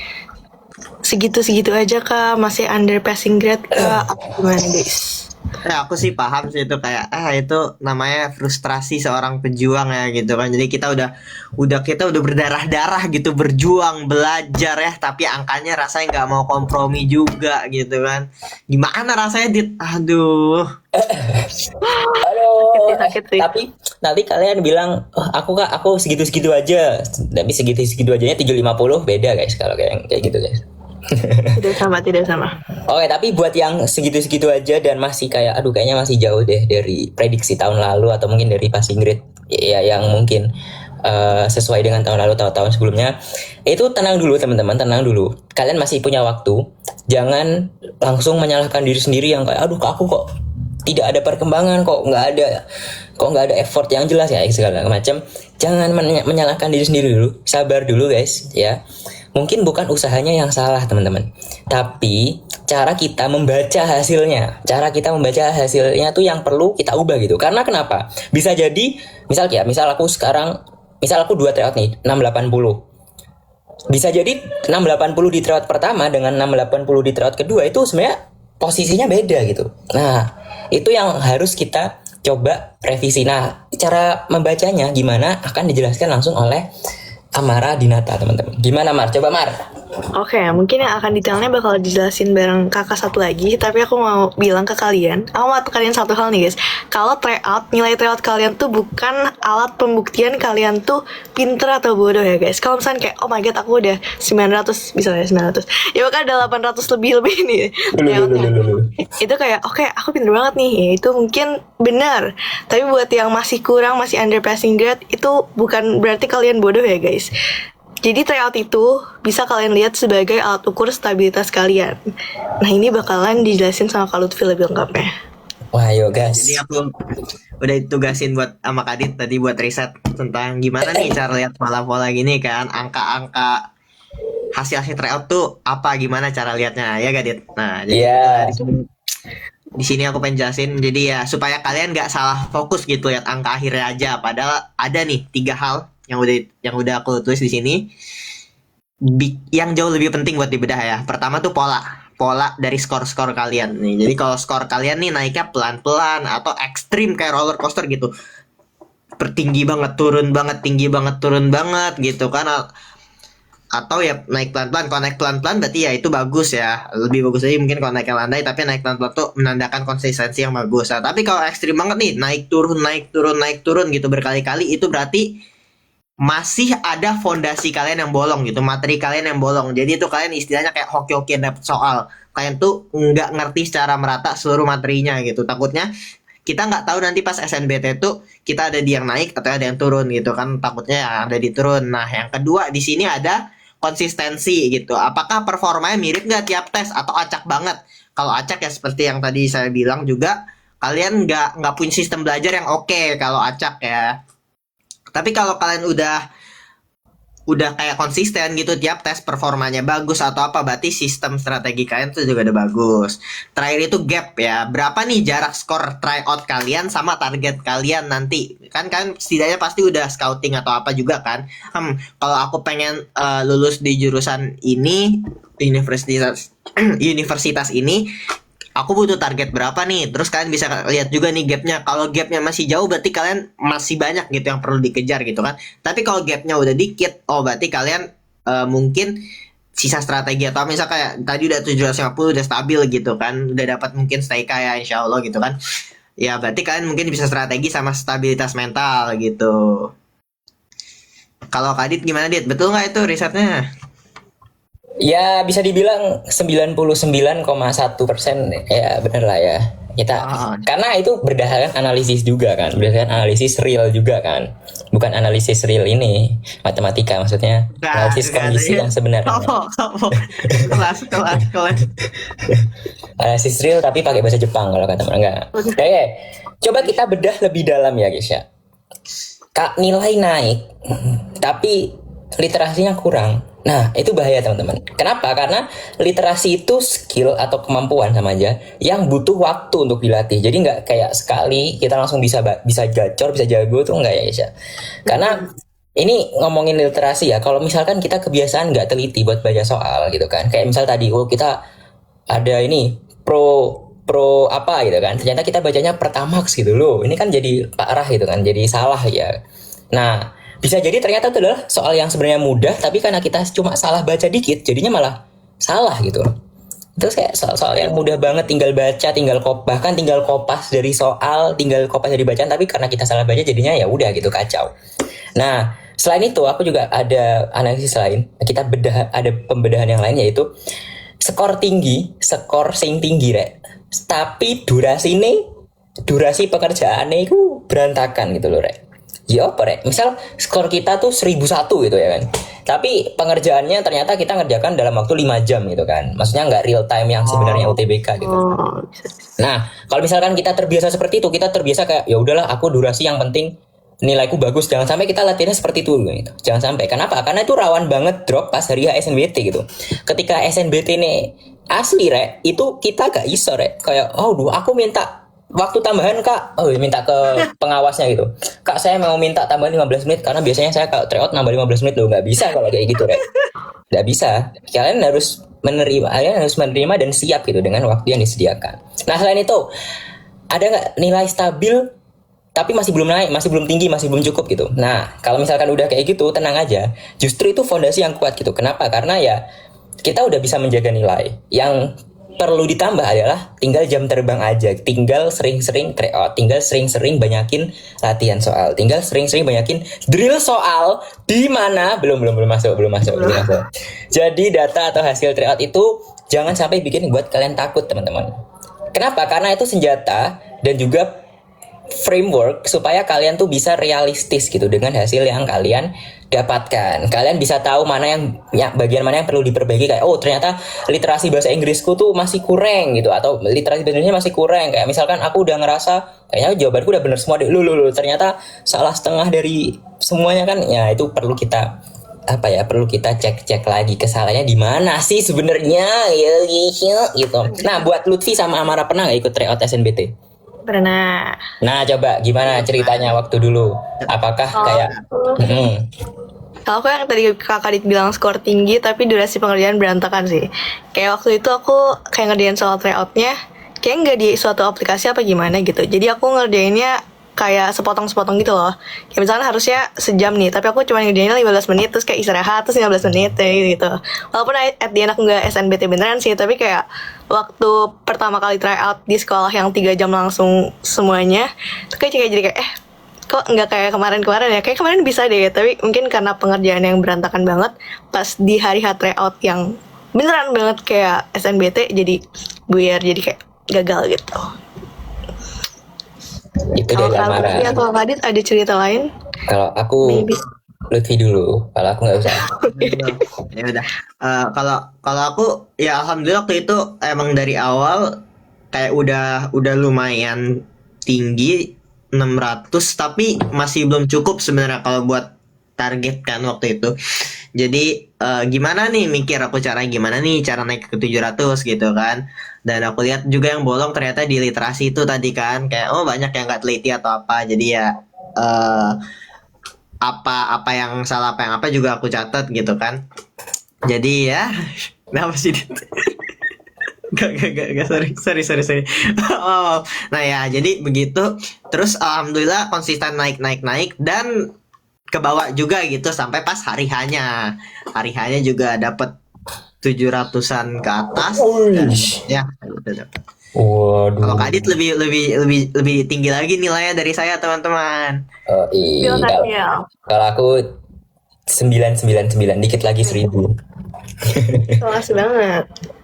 segitu-segitu aja kah? Masih under passing grade kah? Atau gimana guys? Ya aku sih paham sih itu kayak itu namanya frustrasi seorang pejuang ya gitu kan. Jadi kita udah berdarah-darah gitu berjuang belajar ya, tapi angkanya rasanya nggak mau kompromi juga gitu kan. Gimana rasanya aduh. Sakit sih. Tapi nanti kalian bilang, aku segitu-segitu aja. Tapi segitu-segitu ajanya 750 beda guys kalau kayak gitu guys. Tidak sama. Oke, tapi buat yang segitu-segitu aja dan masih kayak kayaknya masih jauh deh dari prediksi tahun lalu, atau mungkin dari passing grade ya yang mungkin sesuai dengan tahun lalu atau tahun sebelumnya, itu tenang dulu teman-teman, tenang dulu. Kalian masih punya waktu. Jangan langsung menyalahkan diri sendiri yang kayak aku kok tidak ada perkembangan, kok nggak ada effort yang jelas ya segala macam. Jangan menyalahkan diri sendiri dulu, sabar dulu guys ya. Mungkin bukan usahanya yang salah teman-teman, tapi cara kita membaca hasilnya tuh yang perlu kita ubah gitu. Karena kenapa? Bisa jadi misal aku 2 tryout nih 680. Bisa jadi 680 di tryout pertama dengan 680 di tryout kedua itu sebenarnya posisinya beda gitu. Nah, itu yang harus kita coba revisi. Nah, cara membacanya gimana akan dijelaskan langsung oleh Amara Dinata teman-teman. Gimana Mar? Coba Mar. Oke, mungkin yang akan detailnya bakal dijelasin bareng kakak satu lagi. Tapi aku mau bilang ke kalian, aku mau kalian satu hal nih guys. Kalau tryout, nilai tryout kalian tuh bukan alat pembuktian kalian tuh pinter atau bodoh ya guys. Kalau misalnya kayak, oh my god aku udah 900, bisa ya 900. Ya bahkan ada 800 lebih nih tryoutnya. Itu kayak, oke aku pinter banget nih. Ya, itu mungkin benar. Tapi buat yang masih kurang, masih under passing grade, itu bukan berarti kalian bodoh ya guys. Jadi tryout itu bisa kalian lihat sebagai alat ukur stabilitas kalian. Nah ini bakalan dijelasin sama Kak Lutfi lebih lengkapnya. Wah, yuk guys. Jadi aku udah ditugasin buat sama Kadit tadi buat riset tentang gimana nih cara lihat pola-pola gini kan, angka-angka hasil tryout tuh apa, gimana cara lihatnya ya Kadit. Nah, jadi Iya. di sini aku pengen jelasin, jadi ya supaya kalian nggak salah fokus gitu lihat angka akhirnya aja. Padahal ada nih 3 hal yang udah aku tulis di sini yang jauh lebih penting buat dibedah ya. Pertama tuh pola dari skor-skor kalian nih. Jadi kalau skor kalian nih naiknya pelan-pelan atau ekstrim kayak roller coaster gitu, tinggi banget turun banget, tinggi banget turun banget gitu kan, atau ya naik pelan-pelan. Kalau naik pelan-pelan berarti ya itu bagus ya, lebih bagus lagi mungkin kalau naik landai, tapi naik pelan-pelan tuh menandakan konsistensi yang bagus. Nah, tapi kalau ekstrim banget nih, naik turun gitu berkali-kali, itu berarti masih ada fondasi kalian yang bolong gitu, materi kalian yang bolong. Jadi itu kalian istilahnya kayak hoki-hokian dapet soal, kalian tuh nggak ngerti secara merata seluruh materinya gitu. Takutnya kita nggak tahu nanti pas SNBT tuh kita ada di yang naik atau ada yang turun gitu kan, takutnya ya ada di turun. Nah yang kedua di sini ada konsistensi gitu, apakah performanya mirip nggak tiap tes atau acak banget. Kalau acak ya seperti yang tadi saya bilang juga, kalian nggak punya sistem belajar yang oke kalau acak ya. Tapi kalau kalian udah kayak konsisten gitu tiap tes performanya bagus atau apa, berarti sistem strategi kalian tuh juga udah bagus. Terakhir itu gap ya, berapa nih jarak skor tryout kalian sama target kalian nanti. Kan kalian setidaknya pasti udah scouting atau apa juga kan. Kalau aku pengen lulus di jurusan ini, universitas ini, aku butuh target berapa nih. Terus kalian bisa lihat juga nih gapnya. Kalau gapnya masih jauh berarti kalian masih banyak gitu yang perlu dikejar gitu kan. Tapi kalau gapnya udah dikit, oh berarti kalian mungkin sisa strategi, atau misal kayak tadi udah 750 udah stabil gitu kan, udah dapat mungkin stay kaya insya Allah gitu kan. Ya berarti kalian mungkin bisa strategi sama stabilitas mental gitu. Kalau Kadit gimana Dit? Betul nggak itu risetnya? Ya bisa dibilang 99,1% ya bener lah ya. Kita karena itu berdasarkan analisis juga kan, berdasarkan analisis real juga kan, bukan analisis real ini matematika, maksudnya analisis kondisi yang sebenarnya. Kelas. Analisis real tapi pakai bahasa Jepang kalau kata mereka. Enggak. Oke, coba kita bedah lebih dalam ya guys ya. Kak, nilai naik tapi literasinya kurang. Nah, itu bahaya teman-teman. Kenapa? Karena literasi itu skill atau kemampuan sama aja yang butuh waktu untuk dilatih. Jadi nggak kayak sekali kita langsung bisa gacor, bisa jago tuh nggak ya guys ya. Karena ini ngomongin literasi ya. Kalau misalkan kita kebiasaan nggak teliti buat baca soal gitu kan. Kayak misal tadi, kita ada ini pro apa gitu kan. Ternyata kita bacanya Pertamax gitu loh. Ini kan jadi parah gitu kan. Jadi salah ya. Nah, bisa jadi ternyata itu adalah soal yang sebenarnya mudah, tapi karena kita cuma salah baca dikit, jadinya malah salah gitu. Terus kayak soal-soal yang mudah banget, tinggal baca, bahkan tinggal kopas dari soal, tinggal kopas dari bacaan, tapi karena kita salah baca jadinya ya udah gitu, kacau. Nah, selain itu aku juga ada analisis lain. Kita ada pembedahan yang lain, yaitu skor sing tinggi rek. Tapi durasi pekerjaannya itu berantakan gitu loh rek. Ya apa rek, misal skor kita tuh 1001 gitu ya kan, tapi pengerjaannya ternyata kita ngerjakan dalam waktu 5 jam gitu kan, maksudnya nggak real time yang sebenarnya UTBK gitu. Nah kalau misalkan kita terbiasa seperti itu, kita terbiasa kayak ya udahlah aku durasi yang penting nilaiku bagus, jangan sampai kita latihannya seperti itu gitu. Jangan sampai, kenapa? Karena itu rawan banget drop pas hari SNBT gitu. Ketika SNBT ini asli rek, itu kita gak iso rek, kayak aku minta waktu tambahan kak, minta ke pengawasnya gitu, kak saya mau minta tambahan 15 menit karena biasanya saya kalau tryout nambah 15 menit loh. Nggak bisa kalau kayak gitu rek, nggak bisa. Kalian harus menerima dan siap gitu dengan waktu yang disediakan. Nah selain itu, ada nggak nilai stabil tapi masih belum naik, masih belum tinggi, masih belum cukup gitu. Nah kalau misalkan udah kayak gitu, tenang aja, justru itu fondasi yang kuat gitu. Kenapa? Karena ya kita udah bisa menjaga nilai. Yang perlu ditambah adalah tinggal jam terbang aja, tinggal sering-sering tryout, tinggal sering-sering banyakin latihan soal, tinggal sering-sering banyakin drill soal di mana belum masuk. Jadi data atau hasil tryout itu jangan sampai bikin buat kalian takut, teman-teman. Kenapa? Karena itu senjata dan juga framework supaya kalian tuh bisa realistis gitu dengan hasil yang kalian dapatkan. Kalian bisa tahu mana yang bagian mana yang perlu diperbaiki, kayak oh ternyata literasi bahasa Inggrisku tuh masih kurang gitu, atau literasi bahasa Indonesia masih kurang. Kayak misalkan aku udah ngerasa kayaknya jawabanku udah bener semua deh. Ternyata salah setengah dari semuanya kan. Ya itu perlu kita perlu kita cek lagi kesalahannya di mana sih sebenarnya gitu. Nah, buat Lutfi sama Amara pernah nggak ikut tryout SNBT? Pernah. Nah, coba gimana ceritanya waktu dulu? Apakah kayak Kalau aku yang tadi kakak Dit bilang skor tinggi tapi durasi pengerjaan berantakan sih. Kayak waktu itu aku kayak ngerjain soal tryoutnya kayak nggak di suatu aplikasi apa gimana gitu. Jadi aku ngerjainnya kayak sepotong-sepotong gitu loh. Kayak misalnya harusnya sejam nih, tapi aku cuma ngerjainnya 15 menit, terus kayak istirahat, terus 15 menit gitu. Walaupun at the end aku nggak SNBT beneran sih, tapi kayak waktu pertama kali try out di sekolah yang 3 jam langsung semuanya, tuh kayak jadi kayak kok nggak kayak kemarin-kemarin ya, kayak kemarin bisa deh, tapi mungkin karena pengerjaan yang berantakan banget, pas di hari H try out yang beneran banget kayak SNBT, jadi buyar, jadi kayak gagal gitu. itu dari Amara. Kalau Kadit ada cerita lain? Kalau aku Maybe. Lutfi dulu, kalau aku nggak usah. Ya udah. Kalau aku ya alhamdulillah waktu itu emang dari awal kayak udah lumayan tinggi 600, tapi masih belum cukup sebenarnya kalau buat target kan waktu itu. Jadi gimana nih mikir aku gimana nih cara naik ke 700 gitu kan. Dan aku lihat juga yang bolong ternyata di literasi itu tadi kan, kayak banyak yang nggak teliti atau apa. Jadi ya apa yang salah, apa yang apa juga aku catat gitu kan. Jadi ya kenapa sih? Gak, sorry. Oh, nah ya jadi begitu. Terus alhamdulillah konsisten naik dan ke bawah juga gitu sampai pas hari hanya juga dapat 700-an ke atas. Dan, ya udah dapat. Waduh. Kalau Kadit lebih tinggi lagi nilainya dari saya, teman-teman. Oh, iya. Kalau aku 999, dikit lagi 1000. Kelas banget.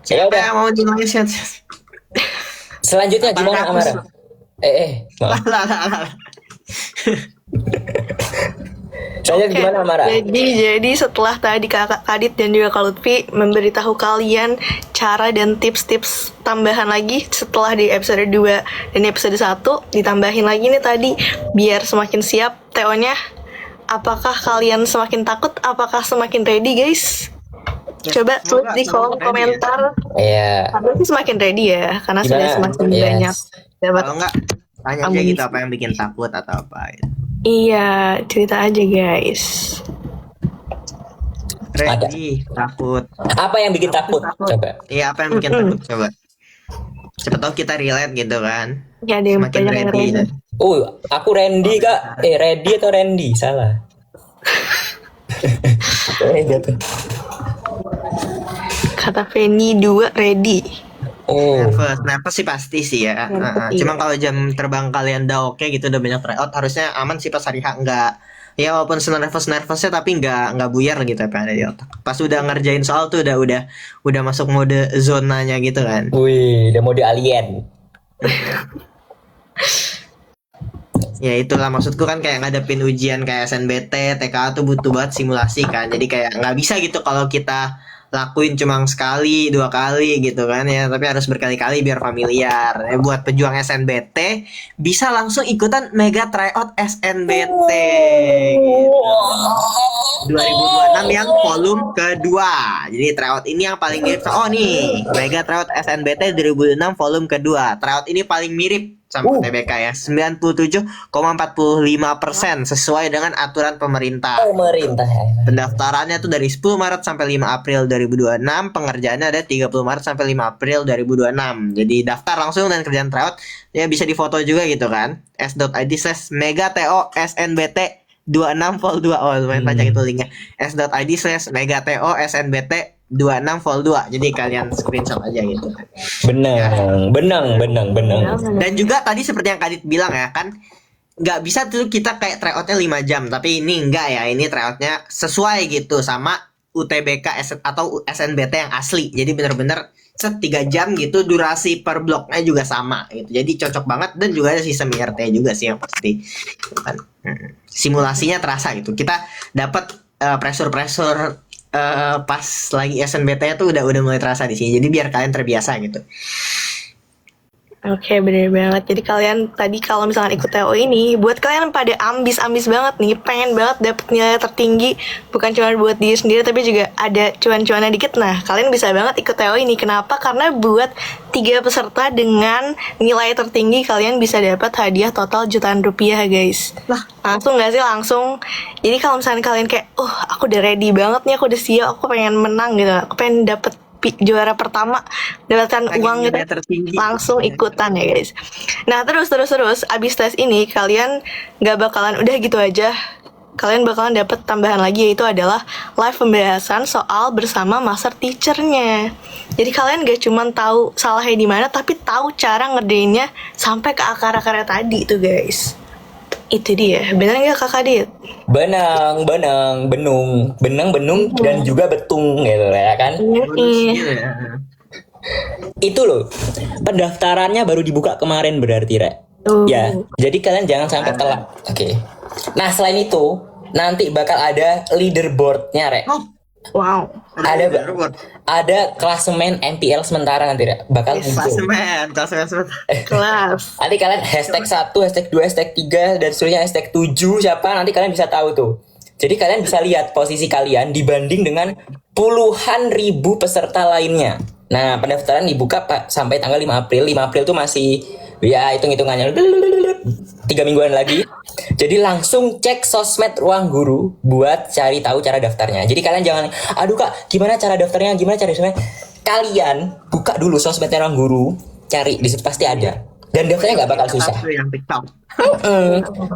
Ya Siapa udah. yang mau dinilai? Selanjutnya gimana Amara? Maaf. Lah. Selanjutnya gimana Amara? Jadi setelah tadi kakak Kadit dan juga Kak Lutfi memberitahu kalian cara dan tips-tips tambahan lagi setelah di episode 2 dan episode 1 ditambahin lagi nih tadi biar semakin siap TO-nya. Apakah kalian semakin takut? Apakah semakin ready guys? Coba tulis di kolom komentar. Iya. Tapi sih semakin ready ya karena sudah semakin banyak dapat. Kalau enggak tanya aja gitu apa yang bikin takut atau apa gitu. Iya, cerita aja guys. Ready, takut. Apa yang bikin takut? Coba. Iya, apa yang bikin takut? Coba. Siapa tahu kita relate gitu kan. Ya, ada yang Semakin banyak yang ready. ready. Aku Randy Kak. Ready atau Randy? Salah. Gitu. Kata Penny 2 ready. Nervous sih pasti sih ya. Cuma kalau jam terbang kalian udah oke gitu, udah banyak tryout, harusnya aman sih pas hari H. Enggak, ya walaupun nervous-nervousnya tapi enggak buyar gitu apa yang ada di otak. Pas udah ngerjain soal tuh udah masuk mode zonanya gitu kan. Wih, udah mode alien. Ya itulah maksudku kan, kayak ngadepin ujian kayak SNBT, TKA tuh butuh banget simulasi kan. Jadi kayak nggak bisa gitu kalau kita lakuin cuma sekali 2 kali gitu kan ya, tapi harus berkali-kali biar familiar. Buat pejuang SNBT bisa langsung ikutan mega tryout SNBT gitu. 2026 yang volume kedua. Jadi tryout ini yang paling mirip. Nih mega tryout SNBT 2006 volume kedua. Tryout ini paling mirip sama TBK ya, 97,45% sesuai dengan aturan pemerintah. Pendaftarannya tuh dari 10 Maret sampai 5 April 2026, pengerjaannya ada 30 Maret sampai 5 April 2026. Jadi daftar langsung dan kerjaan tryout ya bisa difoto juga gitu kan. s.id/megato SNBT 26 vol 2. Lumayan panjang itu linknya. s.id/megato SNBT 26 vol 2. Jadi kalian screenshot aja gitu. Benang. Dan juga tadi seperti yang Kadit bilang ya kan, nggak bisa tuh kita kayak tryoutnya 5 jam, tapi ini enggak ya, ini tryoutnya sesuai gitu sama UTBK atau SNBT yang asli. Jadi bener-bener 3 jam gitu, durasi per bloknya juga sama gitu. Jadi cocok banget, dan juga ada sistem IRT juga sih yang pasti gitu kan. Simulasinya terasa gitu. Kita dapat pressure pas lagi SNBT tuh udah mulai terasa di sini. Jadi biar kalian terbiasa gitu. Oke, bener banget. Jadi kalian tadi kalau misalkan ikut TO ini, buat kalian pada ambis banget nih, pengen banget dapet nilai tertinggi, bukan cuma buat diri sendiri, tapi juga ada cuan-cuannya dikit. Nah, kalian bisa banget ikut TO ini. Kenapa? Karena buat 3 peserta dengan nilai tertinggi, kalian bisa dapat hadiah total jutaan rupiah, guys. Lah, langsung nggak sih? Langsung. Jadi kalau misalkan kalian kayak, aku udah ready banget nih, aku udah siap, aku pengen menang gitu, aku pengen dapet juara pertama, dapatkan uang gitu, langsung ikutan ya guys. Nah terus abis tes ini kalian nggak bakalan udah gitu aja, kalian bakalan dapet tambahan lagi, yaitu adalah live pembahasan soal bersama master teachernya. Jadi kalian gak cuma tahu salahnya di mana, tapi tahu cara ngerjainnya sampai ke akar-akarnya tadi tuh guys. Itu dia, bener nggak Kakak Dit? Benang, benung, dan juga betung gitu ya kan? Iya. Itu loh, pendaftarannya baru dibuka kemarin berarti, Rek. Ya, jadi kalian jangan sampai telat. Oke. Nah, selain itu, nanti bakal ada leaderboardnya, Rek. Wow. Ada klasemen MPL sementara nanti, Rek. Bakal muncul. Klasemen Kelas. Nanti kalian hashtag 1, hashtag 2, hashtag 3, dan seterusnya hashtag 7 siapa, nanti kalian bisa tahu tuh. Jadi kalian bisa lihat posisi kalian dibanding dengan puluhan ribu peserta lainnya. Nah, pendaftaran dibuka sampai tanggal 5 April. 5 April tuh masih, ya hitung-hitungannya 3 mingguan lagi. Jadi langsung cek sosmed Ruang Guru buat cari tahu cara daftarnya. Jadi kalian jangan, aduh Kak, gimana cara daftarnya? Kalian buka dulu sosmednya Ruang Guru, cari, di situ pasti ada. Dan daftarnya gak bakal susah.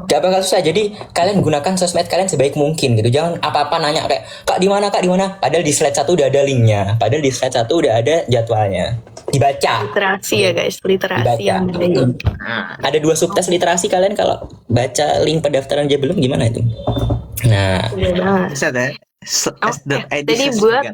Gak bakal susah. Jadi kalian gunakan sosmed kalian sebaik mungkin gitu. Jangan apa-apa nanya kayak, Kak di mana? Padahal di slide 1 udah ada linknya. Padahal di slide 1 udah ada jadwalnya. Dibaca. Literasi ya guys, literasi yang ada 2 subtes literasi. Kalian kalau baca link pendaftaran aja belum, gimana itu? Nah, bisa deh. Jadi buat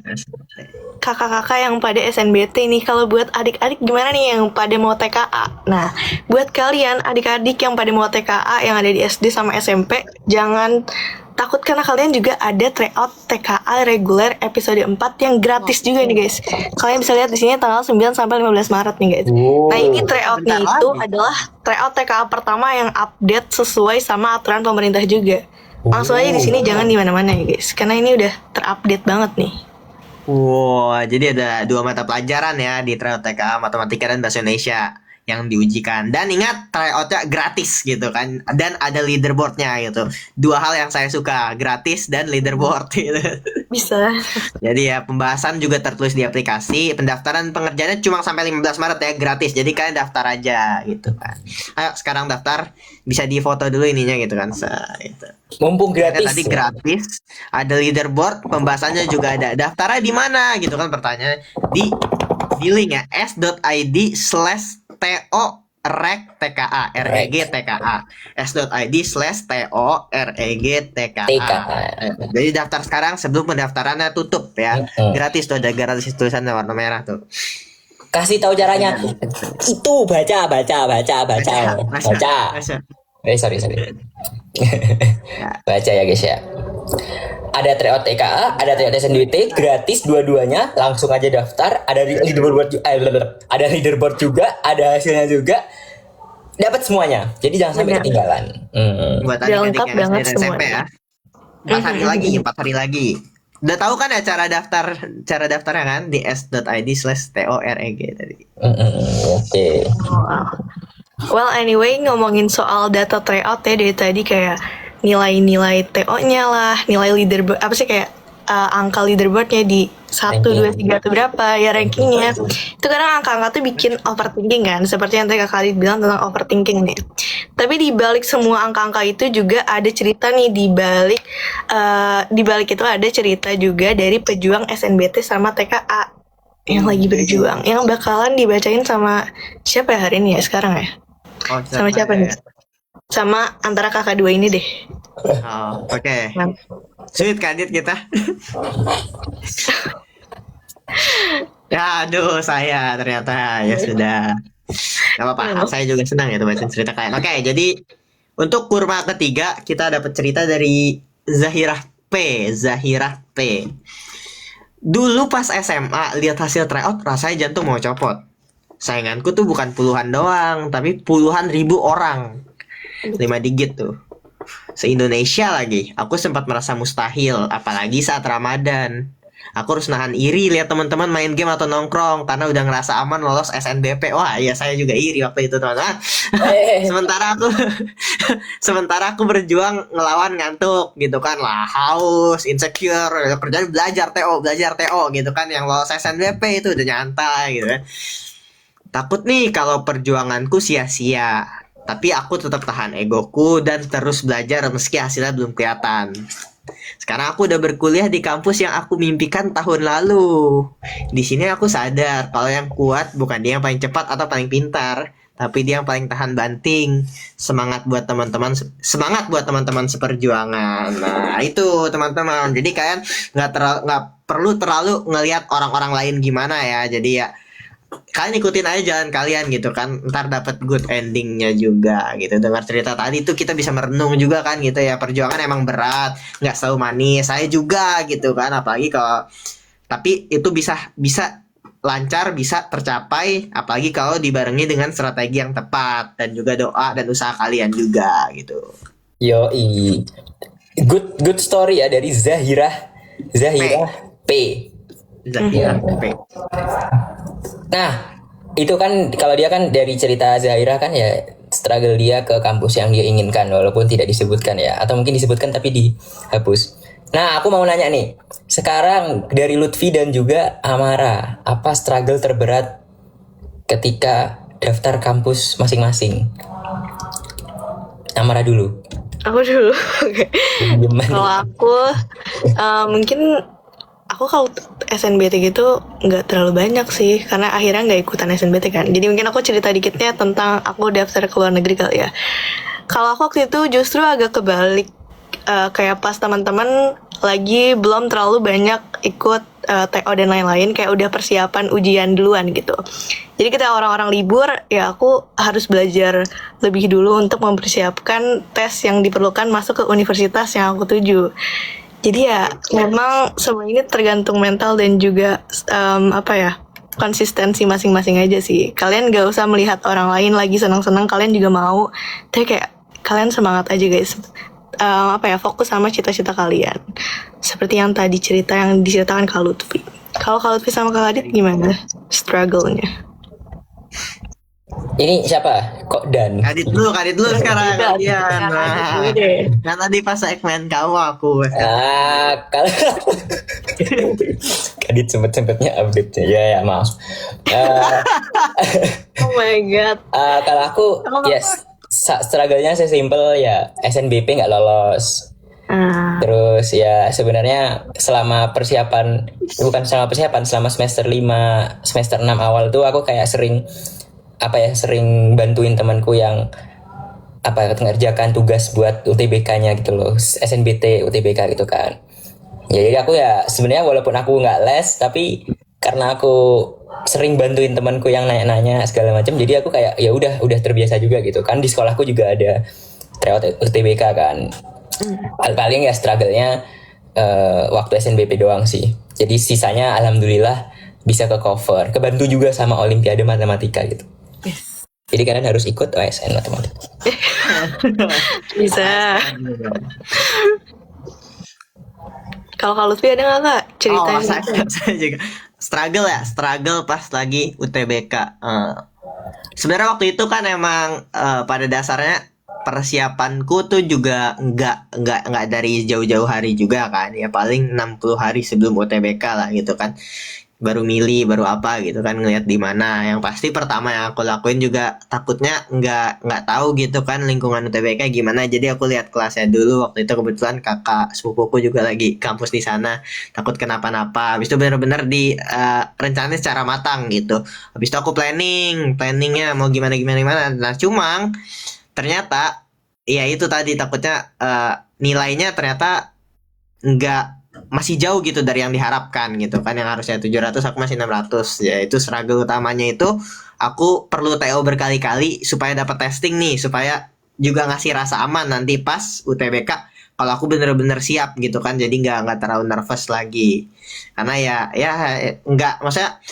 kakak-kakak yang pada SNBT nih, kalau buat adik-adik gimana nih yang pada mau TKA? Nah, buat kalian adik-adik yang pada mau TKA yang ada di SD sama SMP, jangan takut karena kalian juga ada tryout TKA reguler episode 4 yang gratis juga nih guys. Kalian bisa lihat di sini tanggal 9 sampai 15 Maret nih guys. Nah, ini tryoutnya itu adalah tryout TKA pertama yang update sesuai sama aturan pemerintah juga. Langsung aja di sini, jangan di mana-mana ya guys, karena ini udah terupdate banget nih. Wow, jadi ada 2 mata pelajaran ya di tryout TKA, Matematika dan Bahasa Indonesia yang diujikan. Dan ingat, tryoutnya gratis gitu kan, dan ada leaderboardnya gitu. 2 hal yang saya suka, gratis dan leaderboard gitu. Bisa. Jadi ya, pembahasan juga tertulis di aplikasi. Pendaftaran pengerjaannya cuma sampai 15 Maret ya, gratis. Jadi kalian daftar aja gitu kan. Ayo sekarang daftar, bisa difoto dulu ininya gitu kan. Gitu. Mumpung gratis. Tadi gratis, ada leaderboard, pembahasannya juga ada. Daftarnya di mana gitu kan pertanyaannya. Di link ya, s.id/TO reg TKA REG TKA s.id/TO REG TKA. Jadi daftar sekarang sebelum pendaftarannya tutup ya. Gratis tuh, ada gratis tulisan warna merah tuh. Kasih tahu caranya. Itu baca. Sorry. Baca ya guys ya. Ada tryout TKA, ada tryout SNBT, gratis dua-duanya, langsung aja daftar. Ada leaderboard juga, ada hasilnya juga, dapat semuanya. Jadi jangan sampai ketinggalan. Buat adik-adik yang SD dan SMP ya. 4 hari lagi. Udah tahu kan ya cara daftarnya kan di s.id/TOREG tadi. Oke. Well anyway, ngomongin soal data tryout ya dari tadi, kayak nilai-nilai TO-nya lah, nilai leaderboard, apa sih kayak angka leaderboardnya di 1, 2, 3 atau berapa ya rankingnya. Itu kadang angka-angka tuh bikin overthinking kan, seperti yang tadi Kak Khalid bilang tentang overthinking nih. Tapi di balik semua angka-angka itu juga ada cerita nih, di balik itu ada cerita juga dari pejuang SNBT sama TKA yang lagi berjuang, yang bakalan dibacain sama siapa ya hari ini ya sekarang ya? Oh, Sama siapa nih? Sama antara kakak dua ini deh. Oh, oke. Sweet Kadit kita. Ya, aduh, saya ternyata ya sudah. Gak apa-apa, saya juga senang ya baca cerita kalian. Oke, jadi untuk kurma ketiga kita dapat cerita dari Zahirah P. Dulu pas SMA lihat hasil tryout rasanya jantung mau copot. Sainganku tuh bukan puluhan doang, tapi puluhan ribu orang. 5 digit tuh. Se-Indonesia lagi. Aku sempat merasa mustahil, apalagi saat Ramadan. Aku harus nahan iri lihat teman-teman main game atau nongkrong karena udah ngerasa aman lolos SNBP. Wah, iya saya juga iri waktu itu, teman-teman. sementara aku berjuang ngelawan ngantuk gitu kan lah, haus, insecure, kerjaan belajar TO gitu kan, yang lolos SNBP itu udah nyantai gitu kan. Takut nih kalau perjuanganku sia-sia. Tapi aku tetap tahan egoku dan terus belajar meski hasilnya belum kelihatan. Sekarang aku udah berkuliah di kampus yang aku mimpikan tahun lalu. Di sini aku sadar kalau yang kuat bukan dia yang paling cepat atau paling pintar, tapi dia yang paling tahan banting. Semangat buat teman-teman seperjuangan. Nah, itu teman-teman. Jadi kalian nggak perlu terlalu ngelihat orang-orang lain gimana ya. Jadi ya kalian ikutin aja jalan kalian gitu kan, ntar dapat good endingnya juga gitu. Dengar cerita tadi tuh kita bisa merenung juga kan gitu ya, perjuangan emang berat, nggak selalu manis. Saya juga gitu kan, apalagi kalau tapi itu bisa lancar, bisa tercapai apalagi kalau dibarengi dengan strategi yang tepat dan juga doa dan usaha kalian juga gitu. Yoi, good story ya dari Zahirah P. Zahirah P. Nah, itu kan kalau dia kan dari cerita Zahira kan ya struggle dia ke kampus yang dia inginkan walaupun tidak disebutkan ya, atau mungkin disebutkan tapi dihapus. Nah, aku mau nanya nih. Sekarang dari Lutfi dan juga Amara, apa struggle terberat ketika daftar kampus masing-masing? Amara dulu. Aku dulu. Oke. Kalau aku mungkin aku kalau SNBT gitu nggak terlalu banyak sih, karena akhirnya nggak ikutan SNBT kan. Jadi mungkin aku cerita dikitnya tentang aku daftar ke luar negeri kali ya. Kalau aku waktu itu justru agak kebalik, kayak pas teman-teman lagi belum terlalu banyak ikut TO dan lain-lain, kayak udah persiapan ujian duluan gitu. Jadi kita orang-orang libur, ya aku harus belajar lebih dulu untuk mempersiapkan tes yang diperlukan masuk ke universitas yang aku tuju. Jadi ya memang semua ini tergantung mental dan juga konsistensi masing-masing aja sih. Kalian gak usah melihat orang lain lagi senang-senang, kalian juga mau. Tapi kayak kalian semangat aja guys. Fokus sama cita-cita kalian. Seperti yang tadi cerita yang diceritakan Kak Lutfi. Kalau Kak Lutfi sama Kak Adit gimana struggle-nya? Ini siapa? Kok Dan? Kadit dulu sekarang kalian. Kan tadi pas segmen kamu aku. Kalau Kadit sempet-sempetnya update-nya. Ya, maaf. Oh my god. Kalau aku, yes, struggle-nya sesimpel ya SNBP nggak lolos. Terus ya sebenarnya selama semester 5, semester 6 awal tuh aku kayak sering bantuin temanku yang mengerjakan tugas buat UTBK-nya gitu loh, SNBT UTBK gitu kan. Ya, jadi aku ya sebenarnya walaupun aku nggak les, tapi karena aku sering bantuin temanku yang nanya-nanya segala macam, jadi aku kayak ya udah terbiasa juga gitu kan. Di sekolahku juga ada tryout UTBK kan. Paling ya struggle-nya waktu SNBP doang sih. Jadi sisanya alhamdulillah bisa ke cover, kebantu juga sama Olimpiade Matematika gitu. Yes. Jadi kalian harus ikut OSN Matematika. Bisa. Kalau Lutfi ada nggak Kak ceritanya? Saya juga struggle pas lagi UTBK. Sebenarnya waktu itu kan emang pada dasarnya persiapanku tuh juga nggak dari jauh-jauh hari juga kan, ya paling 60 hari sebelum UTBK lah gitu kan, baru milih baru apa gitu kan, ngeliat di mana. Yang pasti pertama yang aku lakuin juga takutnya nggak tahu gitu kan lingkungan UTBK gimana, jadi aku lihat kelasnya dulu. Waktu itu kebetulan kakak sepupuku juga lagi kampus di sana, takut kenapa-napa. Habis itu bener-bener di rencanain secara matang gitu. Habis itu aku planningnya mau gimana. Nah cuma ternyata ya itu tadi takutnya nilainya ternyata nggak, masih jauh gitu dari yang diharapkan gitu kan, yang harusnya 700 aku masih 600. Ya itu struggle utamanya, itu aku perlu TO berkali-kali supaya dapat testing nih, supaya juga ngasih rasa aman nanti pas UTBK kalau aku bener-bener siap gitu kan, jadi nggak terlalu nervous lagi. Karena ya nggak, maksudnya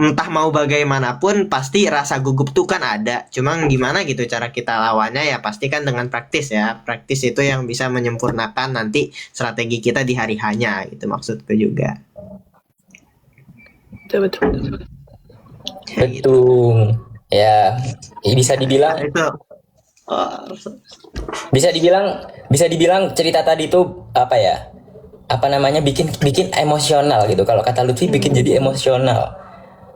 entah mau bagaimanapun pasti rasa gugup tuh kan ada, cuma gimana gitu cara kita lawannya, ya pasti kan dengan praktis. Ya praktis itu yang bisa menyempurnakan nanti strategi kita di hari hanya gitu, maksudku juga. Betul. Ya, gitu. Betul. Ya, bisa dibilang Itu bisa dibilang cerita tadi itu apa ya? Apa namanya, bikin emosional gitu. Kalau kata Lutfi bikin jadi emosional.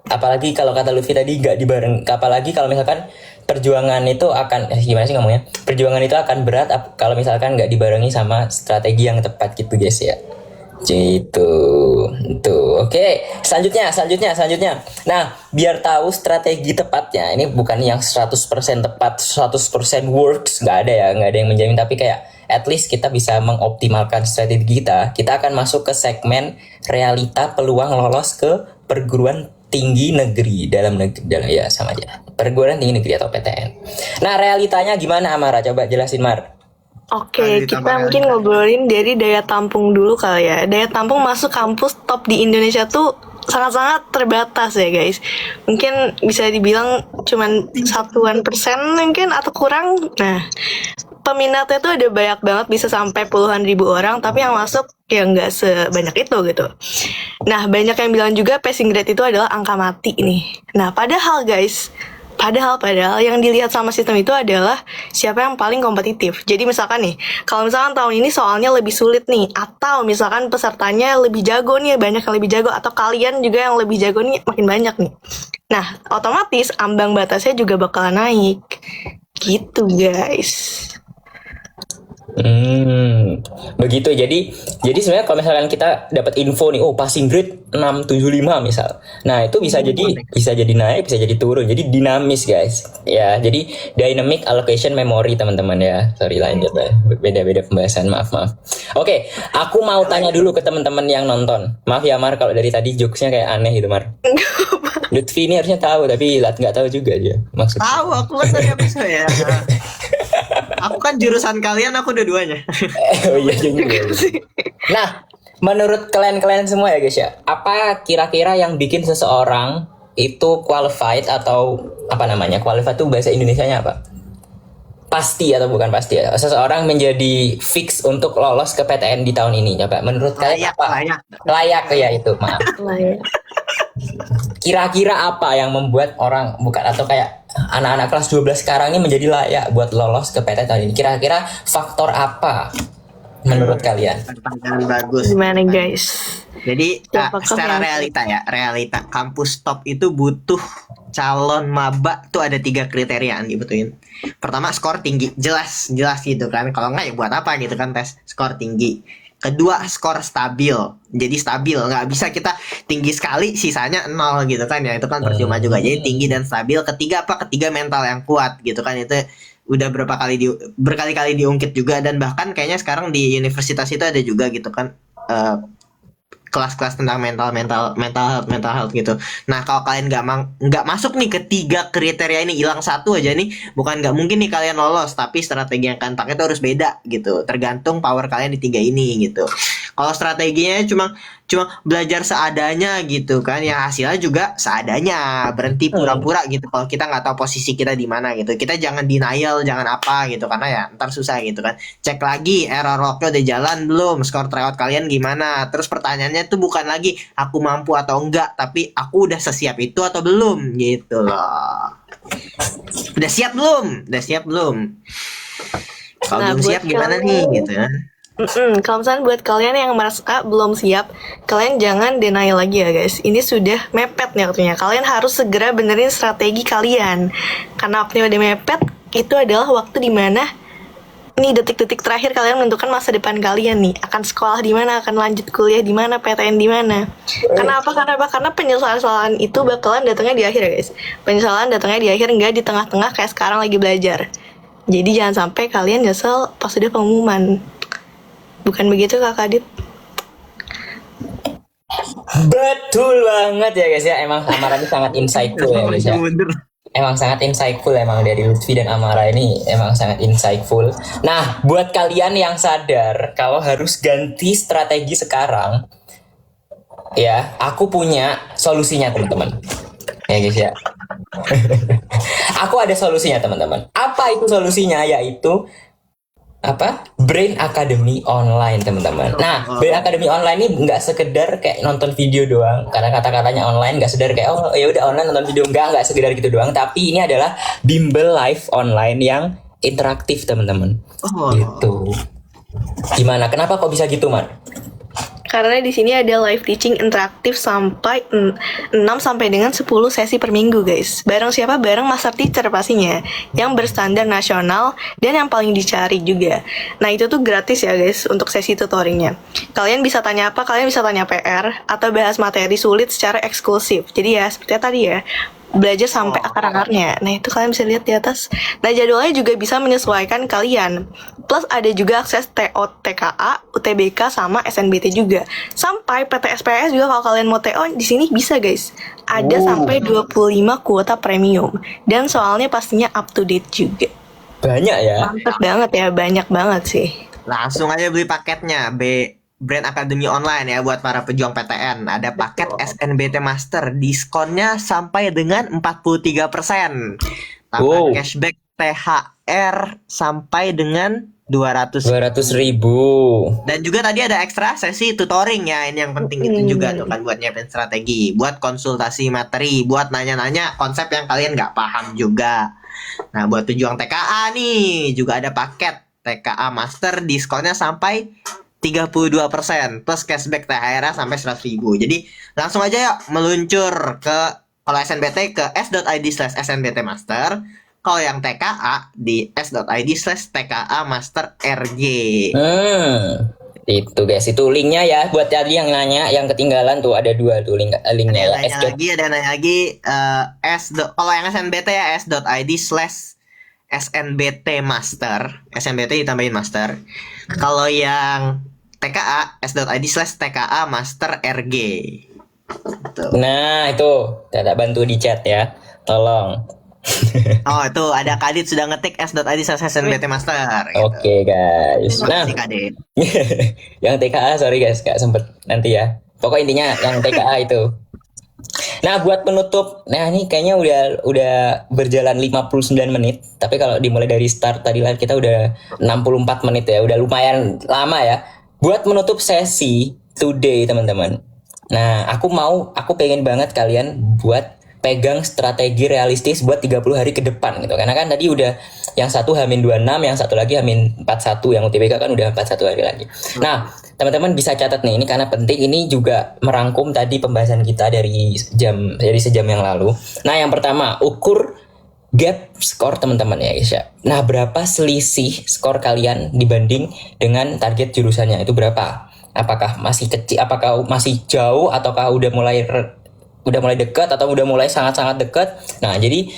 Apalagi kalau kata Lutfi tadi nggak dibareng. Apalagi kalau misalkan perjuangan itu akan gimana sih ngomongnya? Perjuangan itu akan berat kalau misalkan nggak dibarengi sama strategi yang tepat gitu guys ya. Gitu. Tuh. Oke, selanjutnya. Nah, biar tahu strategi tepatnya, ini bukan yang 100% tepat, 100% works, nggak ada yang menjamin, tapi kayak at least kita bisa mengoptimalkan strategi kita akan masuk ke segmen realita peluang lolos ke perguruan tinggi negeri dalam ya sama aja. Perguruan tinggi negeri atau PTN. Nah, realitanya gimana Amara? Coba jelasin, Mar. Oke, kita mungkin ngobrolin dari daya tampung dulu kali ya. Daya tampung masuk kampus top di Indonesia tuh sangat-sangat terbatas ya guys. Mungkin bisa dibilang cuman 1% mungkin atau kurang. Nah, peminatnya tuh ada banyak banget, bisa sampai puluhan ribu orang, tapi yang masuk ya nggak sebanyak itu gitu. Nah, banyak yang bilang juga passing grade itu adalah angka mati nih. Nah, padahal yang dilihat sama sistem itu adalah siapa yang paling kompetitif. Jadi misalkan nih, kalau misalkan tahun ini soalnya lebih sulit nih, atau misalkan pesertanya lebih jago nih, banyak yang lebih jago, atau kalian juga yang lebih jago nih makin banyak nih. Nah, otomatis ambang batasnya juga bakalan naik. Gitu guys. Begitu. Jadi sebenarnya kalau misalkan kita dapat info nih, oh passing grade 675 misal. Nah, itu bisa jadi naik, bisa jadi turun. Jadi dinamis, guys. Ya, jadi dynamic allocation memory teman-teman ya. Sorry lanjut ya. Beda-beda pembahasan, maaf. Oke, aku mau tanya dulu ke teman-teman yang nonton. Maaf ya Mar kalau dari tadi jokesnya kayak aneh gitu, Mar. Lutfi ini harusnya tahu tapi Lat nggak tahu juga dia maksudnya. Tahu, aku kan dari episode ya. Aku kan jurusan kalian, aku dua-duanya. Oh iya juga. Nah, menurut kalian semua ya guys ya, apa kira-kira yang bikin seseorang itu qualified, atau apa namanya? Qualified itu bahasa Indonesianya apa? Pasti atau bukan pasti ya? Seseorang menjadi fix untuk lolos ke PTN di tahun ini. Coba menurut kalian apa? Layak ya itu, maaf. Layak. Kira-kira apa yang membuat orang, bukan, atau kayak anak-anak kelas 12 sekarang ini menjadi layak buat lolos ke PTN tahun ini? Kira-kira faktor apa menurut kalian? Pertanyaan bagus. Gimana guys? Jadi secara realita kampus top itu butuh calon maba tuh ada 3 kriteria yang dibutuhin. Pertama, skor tinggi, jelas gitu kan. Kalau nggak ya buat apa gitu kan tes skor tinggi. Kedua, skor stabil. Jadi stabil, nggak bisa kita tinggi sekali sisanya 0 gitu kan ya, itu kan percuma juga. Jadi tinggi dan stabil. Ketiga mental yang kuat gitu kan, itu udah berkali-kali diungkit juga, dan bahkan kayaknya sekarang di universitas itu ada juga gitu kan kelas-kelas tentang mental health gitu. Nah, kalau kalian nggak masuk nih ke 3 kriteria ini, hilang satu aja nih, bukan nggak mungkin nih kalian lolos, tapi strategi yang kalian pakai itu harus beda gitu, tergantung power kalian di 3 ini gitu. Kalau strateginya cuma belajar seadanya gitu kan, yang hasilnya juga seadanya, berhenti pura-pura gitu. Kalau kita nggak tahu posisi kita di mana gitu, kita jangan denial, jangan apa gitu, karena ya ntar susah gitu kan. Cek lagi error lognya udah jalan belum, skor tryout kalian gimana. Terus pertanyaannya tuh bukan lagi aku mampu atau enggak, tapi aku udah sesiap itu atau belum gitu loh. Udah siap belum? Kalau Nah, belum buat siap gimana kalian- nih gitu ya? Kalau misalnya buat kalian yang merasa belum siap, kalian jangan denial lagi ya guys. Ini sudah mepet nih waktunya. Kalian harus segera benerin strategi kalian. Karena waktunya udah mepet, itu adalah waktu dimana nih detik-detik terakhir kalian menentukan masa depan kalian nih. Akan sekolah di mana, akan lanjut kuliah di mana, PTN di mana. Karena apa? Karena penyesalan itu bakalan datangnya di akhir ya guys. Penyesalan datangnya di akhir, nggak di tengah-tengah kayak sekarang lagi belajar. Jadi jangan sampai kalian nyesel pas udah pengumuman. Bukan begitu Kakak Adit? Betul banget ya guys ya. Emang Amara ini sangat insightful ya guys ya. Emang sangat insightful emang dari Lutfi dan Amara ini emang sangat insightful. Nah, buat kalian yang sadar kalau harus ganti strategi sekarang, ya, aku punya solusinya teman-teman. Ya guys ya. Aku ada solusinya teman-teman. Apa itu solusinya? Yaitu apa? Brain Academy online teman-teman. Nah, Brain Academy online ini nggak sekedar kayak nonton video doang. Karena kata-katanya online nggak sekedar kayak oh ya udah online nonton video, nggak sekedar gitu doang. Tapi ini adalah bimbel live online yang interaktif teman-teman. Oh. Gitu. Gimana? Kenapa kok bisa gitu, Man? Karena di sini ada live teaching interaktif sampai 6 sampai dengan 10 sesi per minggu, guys. Bareng siapa? Bareng master teacher pastinya, yang berstandar nasional dan yang paling dicari juga. Nah, itu tuh gratis ya, guys, untuk sesi tutoringnya. Kalian bisa tanya apa? Kalian bisa tanya PR atau bahas materi sulit secara eksklusif. Jadi ya, seperti tadi ya, belajar sampai akar-akarnya. Nah, itu kalian bisa lihat di atas. Nah, jadwalnya juga bisa menyesuaikan kalian. Plus ada juga akses TO, TKA, UTBK sama SNBT juga. Sampai PTSPS juga kalau kalian mau TO di sini bisa, guys. Ada sampai 25 kuota premium. Dan soalnya pastinya up to date juga. Banyak ya. Mantap banget ya, banyak banget sih. Langsung aja beli paketnya Brand Academy Online ya buat para pejuang PTN. Ada paket SNBT Master, diskonnya sampai dengan 43%. Tambah Wow. cashback THR sampai dengan 200. 200.000. Dan juga tadi ada ekstra sesi tutoring ya. Ini yang penting itu juga tuh kan buat nyiapin strategi, buat konsultasi materi, buat nanya-nanya konsep yang kalian nggak paham juga. Nah, buat pejuang TKA nih juga ada paket TKA Master, diskonnya sampai 32% plus cashback THR sampai 100.000. Jadi langsung aja yuk meluncur ke kalau SNBT ke s.id/SNBT Master. Kalau yang TKA di s.id/TKA Master RG. Itu guys, itu linknya ya buat tadi yang nanya, yang ketinggalan tuh ada 2 tuh linknya ya. Ada nanya lagi kalau yang SNBT ya s.id/SNBT Master. SNBT ditambahin Master. Kalau yang TKA s.id/TKA Master RG. Tuh. Nah itu, tidak bantu di chat ya, tolong. Oh itu ada Kadit sudah ngetik s.id/SNBT Master. Gitu. Oke guys. Terima Nah, kasih Kadit. yang TKA sorry guys, gak sempet nanti ya. Pokok intinya yang TKA itu. Nah buat penutup, nah ini kayaknya udah berjalan 59 menit. Tapi kalau dimulai dari start tadi lah kita udah 64 menit ya, udah lumayan lama ya. Buat menutup sesi today teman-teman. Nah aku pengen banget kalian buat pegang strategi realistis buat 30 hari ke depan gitu. Karena kan tadi udah yang satu H-26, yang satu lagi H-41, yang UTBK kan udah 41 hari lagi. Nah, teman-teman bisa catat nih, ini karena penting, ini juga merangkum tadi pembahasan kita dari sejam yang lalu. Nah, yang pertama, ukur gap skor teman-teman ya guys ya. Nah, berapa selisih skor kalian dibanding dengan target jurusannya itu berapa? Apakah masih kecil, apakah masih jauh, ataukah udah mulai dekat atau udah mulai sangat-sangat dekat. Nah, jadi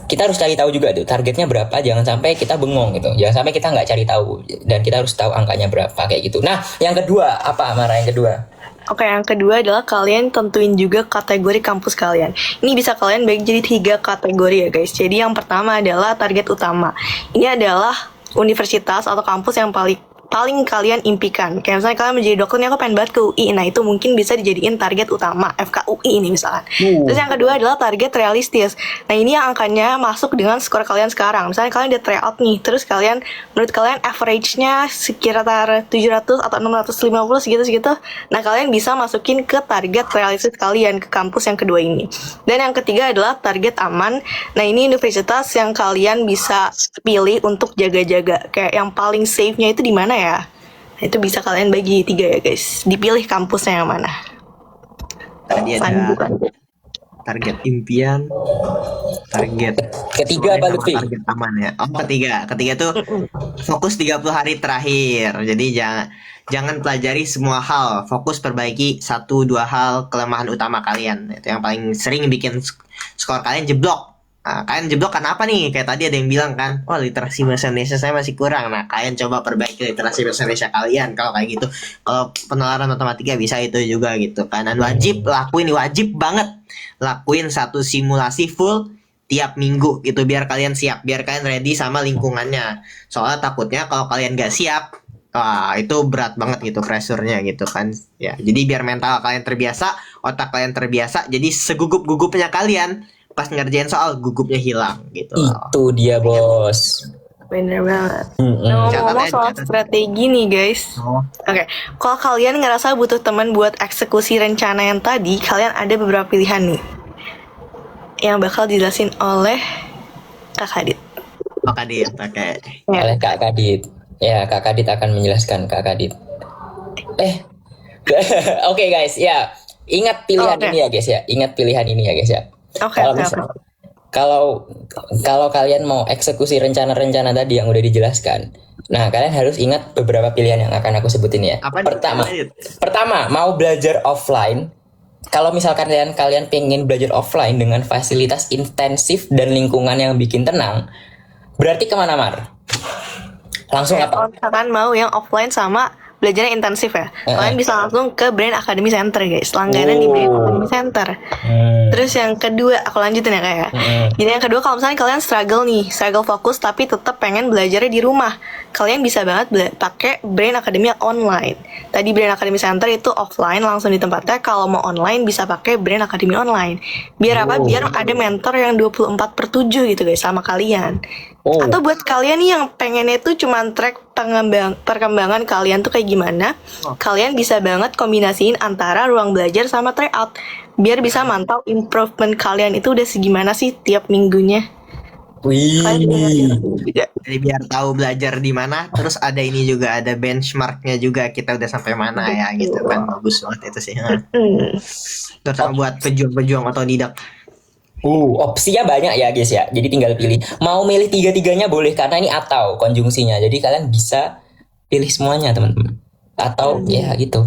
kita harus cari tahu juga tuh targetnya berapa, jangan sampai kita bengong gitu. Jangan sampai kita nggak cari tahu dan kita harus tahu angkanya berapa kayak gitu. Nah, yang kedua apa Amara yang kedua? Oke, yang kedua adalah kalian tentuin juga kategori kampus kalian. Ini bisa kalian bagi jadi 3 kategori ya guys. Jadi yang pertama adalah target utama. Ini adalah universitas atau kampus yang paling paling kalian impikan. Kayak misalnya kalian menjadi dokter nih, aku pengen banget ke UI. Nah itu mungkin bisa dijadiin target utama FKUI ini misalkan. Terus yang kedua adalah target realistis. Nah ini yang angkanya masuk dengan skor kalian sekarang. Misalnya kalian udah tryout nih, terus kalian menurut kalian average-nya sekitar 700 atau 650 segitu-segitu. Nah kalian bisa masukin ke target realistis kalian ke kampus yang kedua ini. Dan yang ketiga adalah target aman. Nah ini universitas yang kalian bisa pilih untuk jaga-jaga. Kayak yang paling safe-nya itu di mana ya? Nah, itu bisa kalian bagi 3 ya guys. Dipilih kampusnya yang mana. Tadi ada target impian, target Ketiga apa Lutfi? target aman ya. Oh ketiga tuh fokus 30 hari terakhir. Jadi jangan pelajari semua hal, fokus perbaiki 1-2 hal kelemahan utama kalian. Itu yang paling sering bikin skor kalian jeblok. Nah, kalian jeblok kenapa nih? Kayak tadi ada yang bilang kan, oh literasi bahasa Indonesia saya masih kurang. Nah, kalian coba perbaiki literasi bahasa Indonesia kalian. Kalau kayak gitu, kalau penalaran matematika bisa itu juga gitu kan. Dan wajib banget lakuin satu simulasi full tiap minggu gitu biar kalian siap, biar kalian ready sama lingkungannya. Soalnya takutnya kalau kalian gak siap, wah itu berat banget gitu pressure-nya gitu kan. Ya, jadi biar mental kalian terbiasa, otak kalian terbiasa, jadi segugup-gugupnya kalian pas ngerjain soal gugupnya hilang gitu. Itu dia bos. Bener banget. Catat Ngomong-ngomong aja, soal catat. strategi nih guys. Oke, kalau kalian ngerasa butuh teman buat eksekusi rencana yang tadi, kalian ada beberapa pilihan nih yang bakal dijelasin oleh Kak Kadit. Maka dia pakai Oleh Kak Kadit. Ya, Kak Kadit akan menjelaskan Kak Kadit. Oke guys, ya. Ingat pilihan Oke. ini ya guys ya. Ingat pilihan ini ya guys ya. Oke, Kalau oke, misal- kalau kalian mau eksekusi rencana-rencana tadi yang udah dijelaskan, nah kalian harus ingat beberapa pilihan yang akan aku sebutin ya. apa Pertama, mau belajar offline. Kalau misalkan kalian pengen belajar offline dengan fasilitas intensif dan lingkungan yang bikin tenang, berarti kemana Mar? Langsung Kalau apa? misalkan mau yang offline sama belajarnya intensif ya, kalian bisa langsung ke Brain Academy Center guys, langganan di Brain Academy Center. Terus yang kedua, aku lanjutin ya kayak. Jadi yang kedua, kalau misalnya kalian struggle fokus tapi tetap pengen belajarnya di rumah, kalian bisa banget pakai Brain Academy yang online. Tadi Brain Academy Center itu offline langsung di tempatnya. Kalau mau online bisa pakai Brain Academy online. Biar apa? Biar ada mentor yang 24/7 gitu guys sama kalian. Oh. Atau buat kalian nih yang pengennya tuh cuman track perkembangan kalian tuh kayak gimana, kalian bisa banget kombinasiin antara ruang belajar sama tryout, biar bisa mantau improvement kalian itu udah segimana sih tiap minggunya. Kalian juga. Jadi biar tahu belajar di mana, terus ada ini juga, ada benchmarknya juga, kita udah sampai mana ya gitu kan. Bagus banget itu sih. Terutama buat pejuang-pejuang otodidak. Opsinya banyak ya guys ya. Jadi tinggal pilih. Mau milih tiga-tiganya boleh karena ini atau konjungsinya. Jadi kalian bisa pilih semuanya teman-teman. Atau ya gitu.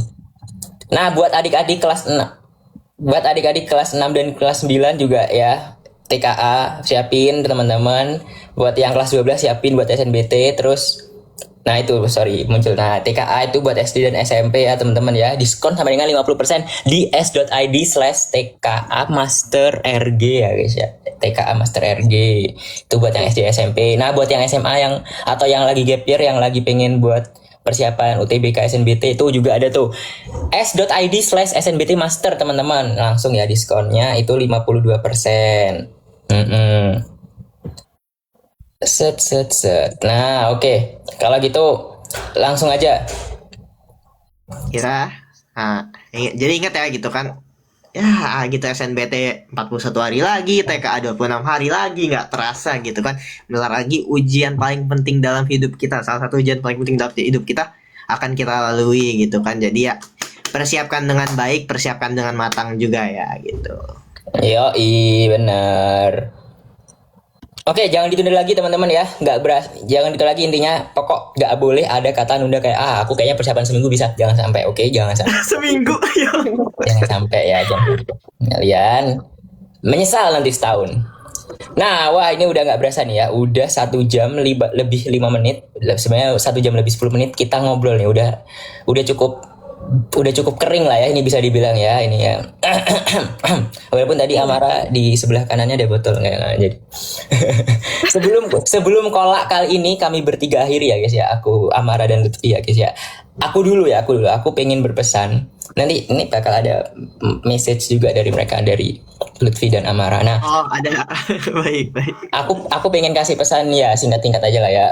Nah, buat adik-adik kelas 6 dan kelas 9 juga ya. TKA siapin teman-teman. Buat yang kelas 12 siapin buat SNBT. Terus nah itu muncul. Nah TKA itu buat SD dan SMP ya teman-teman ya. Diskon sampai dengan 50% di s.id/TKA Master RG ya guys ya. TKA Master RG itu buat yang SD SMP. Nah buat yang SMA atau yang lagi gap year, yang lagi pengen buat persiapan UTBK SNBT itu juga ada tuh s.id/SNBT Master teman-teman. Langsung ya diskonnya itu 52%. Set. Nah, oke. Kalau gitu langsung aja. Jadi ingat ya gitu kan. Ya gitu, SNBT 41 hari lagi, TKA 26 hari lagi, nggak terasa gitu kan. Bentar lagi ujian paling penting dalam hidup kita. Salah satu ujian paling penting dalam hidup kita akan kita lalui gitu kan. Jadi ya persiapkan dengan baik, persiapkan dengan matang juga ya gitu. Yoi, bener. Oke, jangan ditunda lagi teman-teman ya. Jangan ditunda lagi, intinya pokok nggak boleh ada kata nunda kayak aku kayaknya persiapan seminggu bisa. Jangan sampai, oke? Jangan sampai. Seminggu ayo. Jangan sampai ya, kalian menyesal nanti setahun. Nah, wah ini udah nggak berasa nih ya. Udah 1 jam lebih 5 menit. Sebenarnya 1 jam lebih 10 menit kita ngobrol nih. Udah cukup udah cukup kering lah ya, ini bisa dibilang ya, ini ya. Walaupun tadi Amara di sebelah kanannya ada botol nggak jadi. sebelum kolak kali ini kami bertiga akhiri ya guys ya, aku, Amara dan Lutfi ya guys ya. Aku dulu, aku pengen berpesan. Nanti ini bakal ada message juga dari mereka, dari Lutfi dan Amara. Nah, Oh, ada. Baik. aku pengen kasih pesan ya, singkat aja lah ya.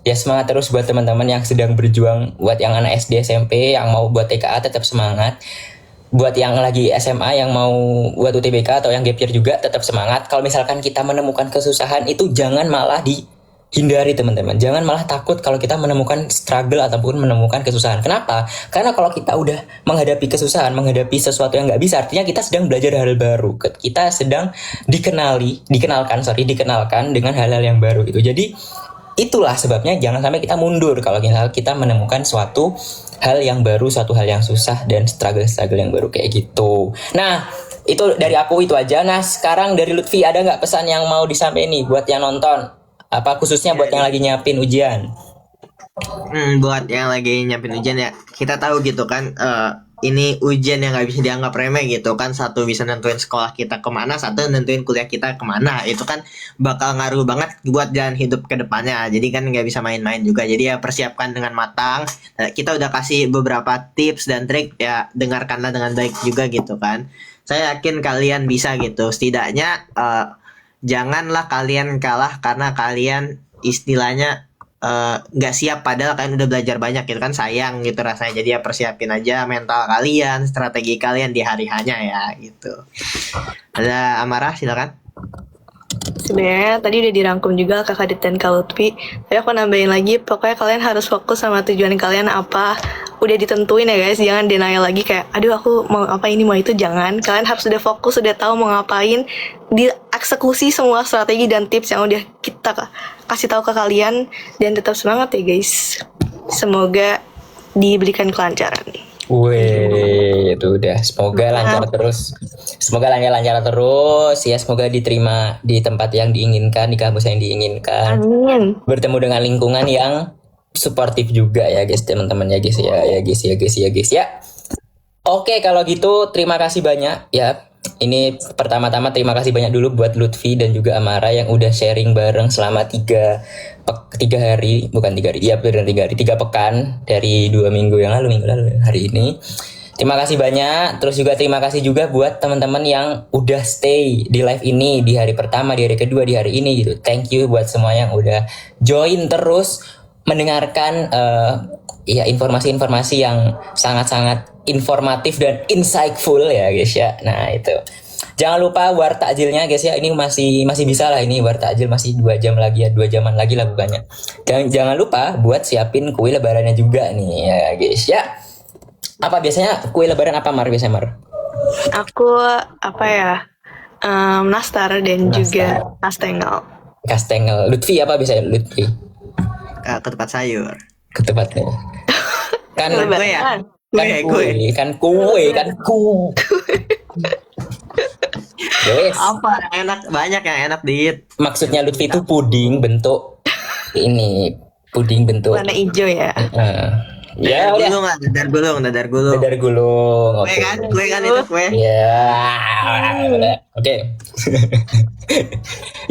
Ya semangat terus buat teman-teman yang sedang berjuang, buat yang anak SD SMP yang mau buat TKA tetap semangat. Buat yang lagi SMA yang mau buat UTBK atau yang gap year juga tetap semangat. Kalau misalkan kita menemukan kesusahan itu jangan malah dihindari teman-teman. Jangan malah takut kalau kita menemukan struggle ataupun menemukan kesusahan. Kenapa? Karena kalau kita udah menghadapi kesusahan, menghadapi sesuatu yang nggak bisa, artinya kita sedang belajar hal baru. Kita sedang dikenalkan dengan hal-hal yang baru gitu. Jadi itulah sebabnya jangan sampai kita mundur kalau kita menemukan suatu hal yang baru, suatu hal yang susah dan struggle yang baru kayak gitu. Nah, itu dari aku itu aja. Nah, sekarang dari Lutfi ada nggak pesan yang mau disampaikan nih buat yang nonton? Apa khususnya buat yang lagi nyiapin ujian? Buat yang lagi nyiapin ujian ya, kita tahu gitu kan, ini ujian yang nggak bisa dianggap remeh gitu kan. Satu bisa nentuin sekolah kita kemana, satu nentuin kuliah kita kemana. Itu kan bakal ngaruh banget buat jalan hidup ke depannya. Jadi kan nggak bisa main-main juga. Jadi ya persiapkan dengan matang. Kita udah kasih beberapa tips dan trik ya, dengarkanlah dengan baik juga gitu kan. Saya yakin kalian bisa gitu. Setidaknya janganlah kalian kalah karena kalian istilahnya nggak siap, padahal kalian udah belajar banyak gitu kan. Sayang gitu rasanya. Jadi ya persiapin aja mental kalian, strategi kalian di hari hanya ya gitu. Ada Amara, silakan. Sebenarnya tadi udah dirangkum juga Kakak Dit dan Kak Lutfi. Tapi aku nambahin lagi, pokoknya kalian harus fokus sama tujuan kalian apa. Udah ditentuin ya guys, jangan denial lagi kayak, aduh aku mau apa ini mau itu, jangan. Kalian harus udah fokus, udah tahu mau ngapain, dieksekusi semua strategi dan tips yang udah kita kasih tahu ke kalian, dan tetap semangat ya guys. Semoga diberikan kelancaran. Wih, itu udah. Semoga lancar terus. Semoga lancar terus ya. Semoga diterima di tempat yang diinginkan, di kampus yang diinginkan. Amin. Bertemu dengan lingkungan yang suportif juga ya guys, teman-teman ya guys ya. Oke, kalau gitu terima kasih banyak ya. Ini pertama-tama terima kasih banyak dulu buat Lutfi dan juga Amara yang udah sharing bareng selama 3 hari, bukan 3 hari, iya benar 3 hari, 3 pekan dari 2 minggu lalu hari ini. Terima kasih banyak. Terus juga terima kasih juga buat teman-teman yang udah stay di live ini di hari pertama, di hari kedua, di hari ini gitu. Thank you buat semua yang udah join terus mendengarkan ya informasi-informasi yang sangat-sangat informatif dan insightful ya guys ya. Nah itu, jangan lupa war takjilnya guys ya. Ini masih bisa lah, ini war takjil masih 2 jam lagi ya, 2 jaman lagi lah bukannya. Jangan lupa buat siapin kue lebarannya juga nih ya guys ya. Apa biasanya kue lebaran apa biasanya Mar? Aku apa ya, nastar dan juga kastengel. Lutfi apa biasanya Lutfi? Ketupat sayur. Ketepatnya kan Kue ya? Kue. Kan kue. Yes. Apa yang enak? Banyak yang enak, Dit. Maksudnya Lutfi itu puding bentuk ini, puding bentuk warna hijau ya. Ya udah. Dadar gulung. Kue Kue kan? Kue kan itu kue. Ya. Oke.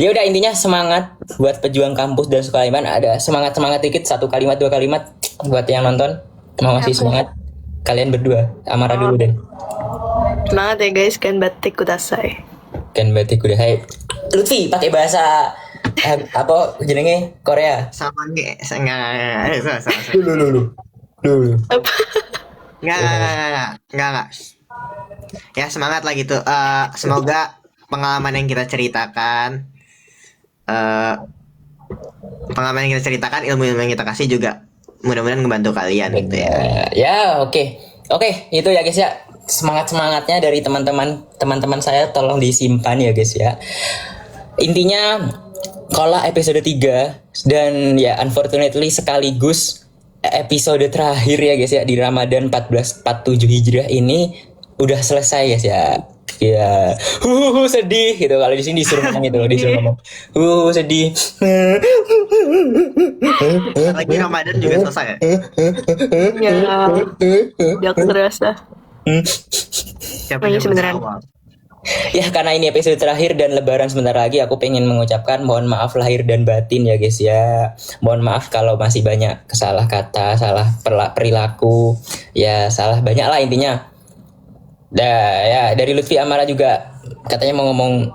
Ya udah, intinya semangat buat pejuang kampus dan sekolah iman. Ada semangat dikit, 1 kalimat 2 kalimat buat yang nonton. Mau ngasih semangat kalian berdua. Amara dulu deh. Semangat ya guys, kan batik kudasai. Kan berarti udah hai. Lutfi pakai bahasa apa jenenge Korea? Sama nggak? Enggak. Dulu. Enggak. Ya semangat lah gitu. Semoga pengalaman yang kita ceritakan, ilmu-ilmu yang kita kasih juga mudah-mudahan ngebantu kalian gitu ya. Ya, oke, itu ya guys ya. Semangatnya dari teman-teman saya tolong disimpan ya guys ya. Intinya kalau episode 3 dan ya unfortunately sekaligus episode terakhir ya guys ya di Ramadan 1447 Hijriah ini udah selesai guys ya. Ya, sedih gitu kalau di sini disuruh ngomong gitu, sedih. Lagi Ramadan juga selesai ya. Ya, udah terasa. Siapa Nangis yang beneran. bersawal? Ya karena ini episode terakhir dan lebaran sebentar lagi, aku pengen mengucapkan mohon maaf lahir dan batin ya guys ya. Mohon maaf kalau masih banyak salah kata, salah perilaku, ya salah banyak lah intinya. Ya dari Lutfi Amara juga katanya mau ngomong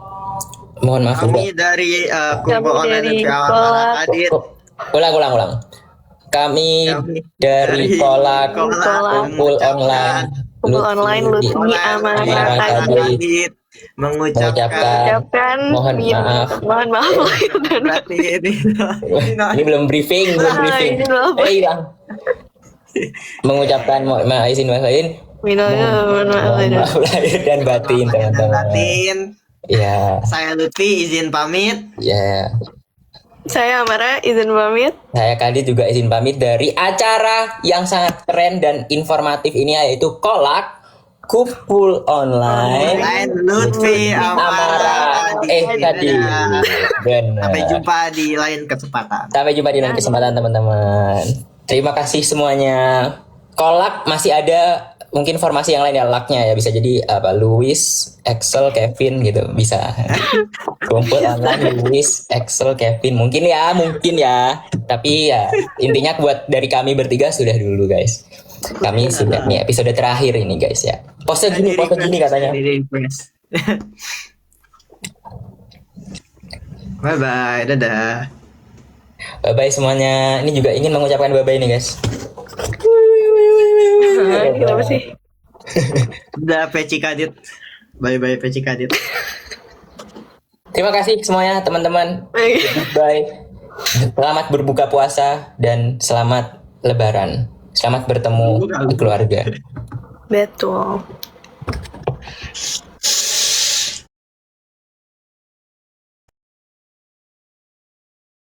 mohon maaf Kami juga. dari Kami Kumpul Online dari Lutfi Amara Kolak. Adit. Ulang. Kami Kami dari Kolak Kolak. Kumpul Online Kumpul online Lutfi Amara Adit mengucapkan mohon maaf. Mohon maaf lahir dan batin. Ini belum briefing. Ini belum. Hilang. Mengucapkan maaf izin lahir Mohon maaf lahir dan batin teman-teman. Batin. Ya, Saya Lutfi izin pamit. ya. Saya Amara izin pamit. Saya Kadit juga izin pamit dari acara yang sangat keren dan informatif ini, yaitu Kolak Kumpul Online. Lain Lutfi Amara Adit. Tadi. Dadah. Benar. Sampai jumpa di lain kesempatan. Sampai jumpa di lain kesempatan teman-teman. Terima kasih semuanya. Kolak masih ada mungkin formasi yang lain ya, laknya ya bisa jadi apa Luis, Excel, Kevin gitu bisa. Kumpul online Luis, Excel, Kevin mungkin ya. Tapi ya intinya buat dari kami bertiga sudah dulu guys. Kami sudah nih episode terakhir ini guys ya. Pose gini katanya. Bye bye, dadah. Bye bye semuanya. Ini juga ingin mengucapkan bye bye nih guys. Kenapa sih? Udah Peci Kadit. Bye bye Peci Kadit. Terima kasih semuanya teman-teman. Bye. Selamat berbuka puasa dan selamat lebaran. Selamat bertemu keluarga. Betul.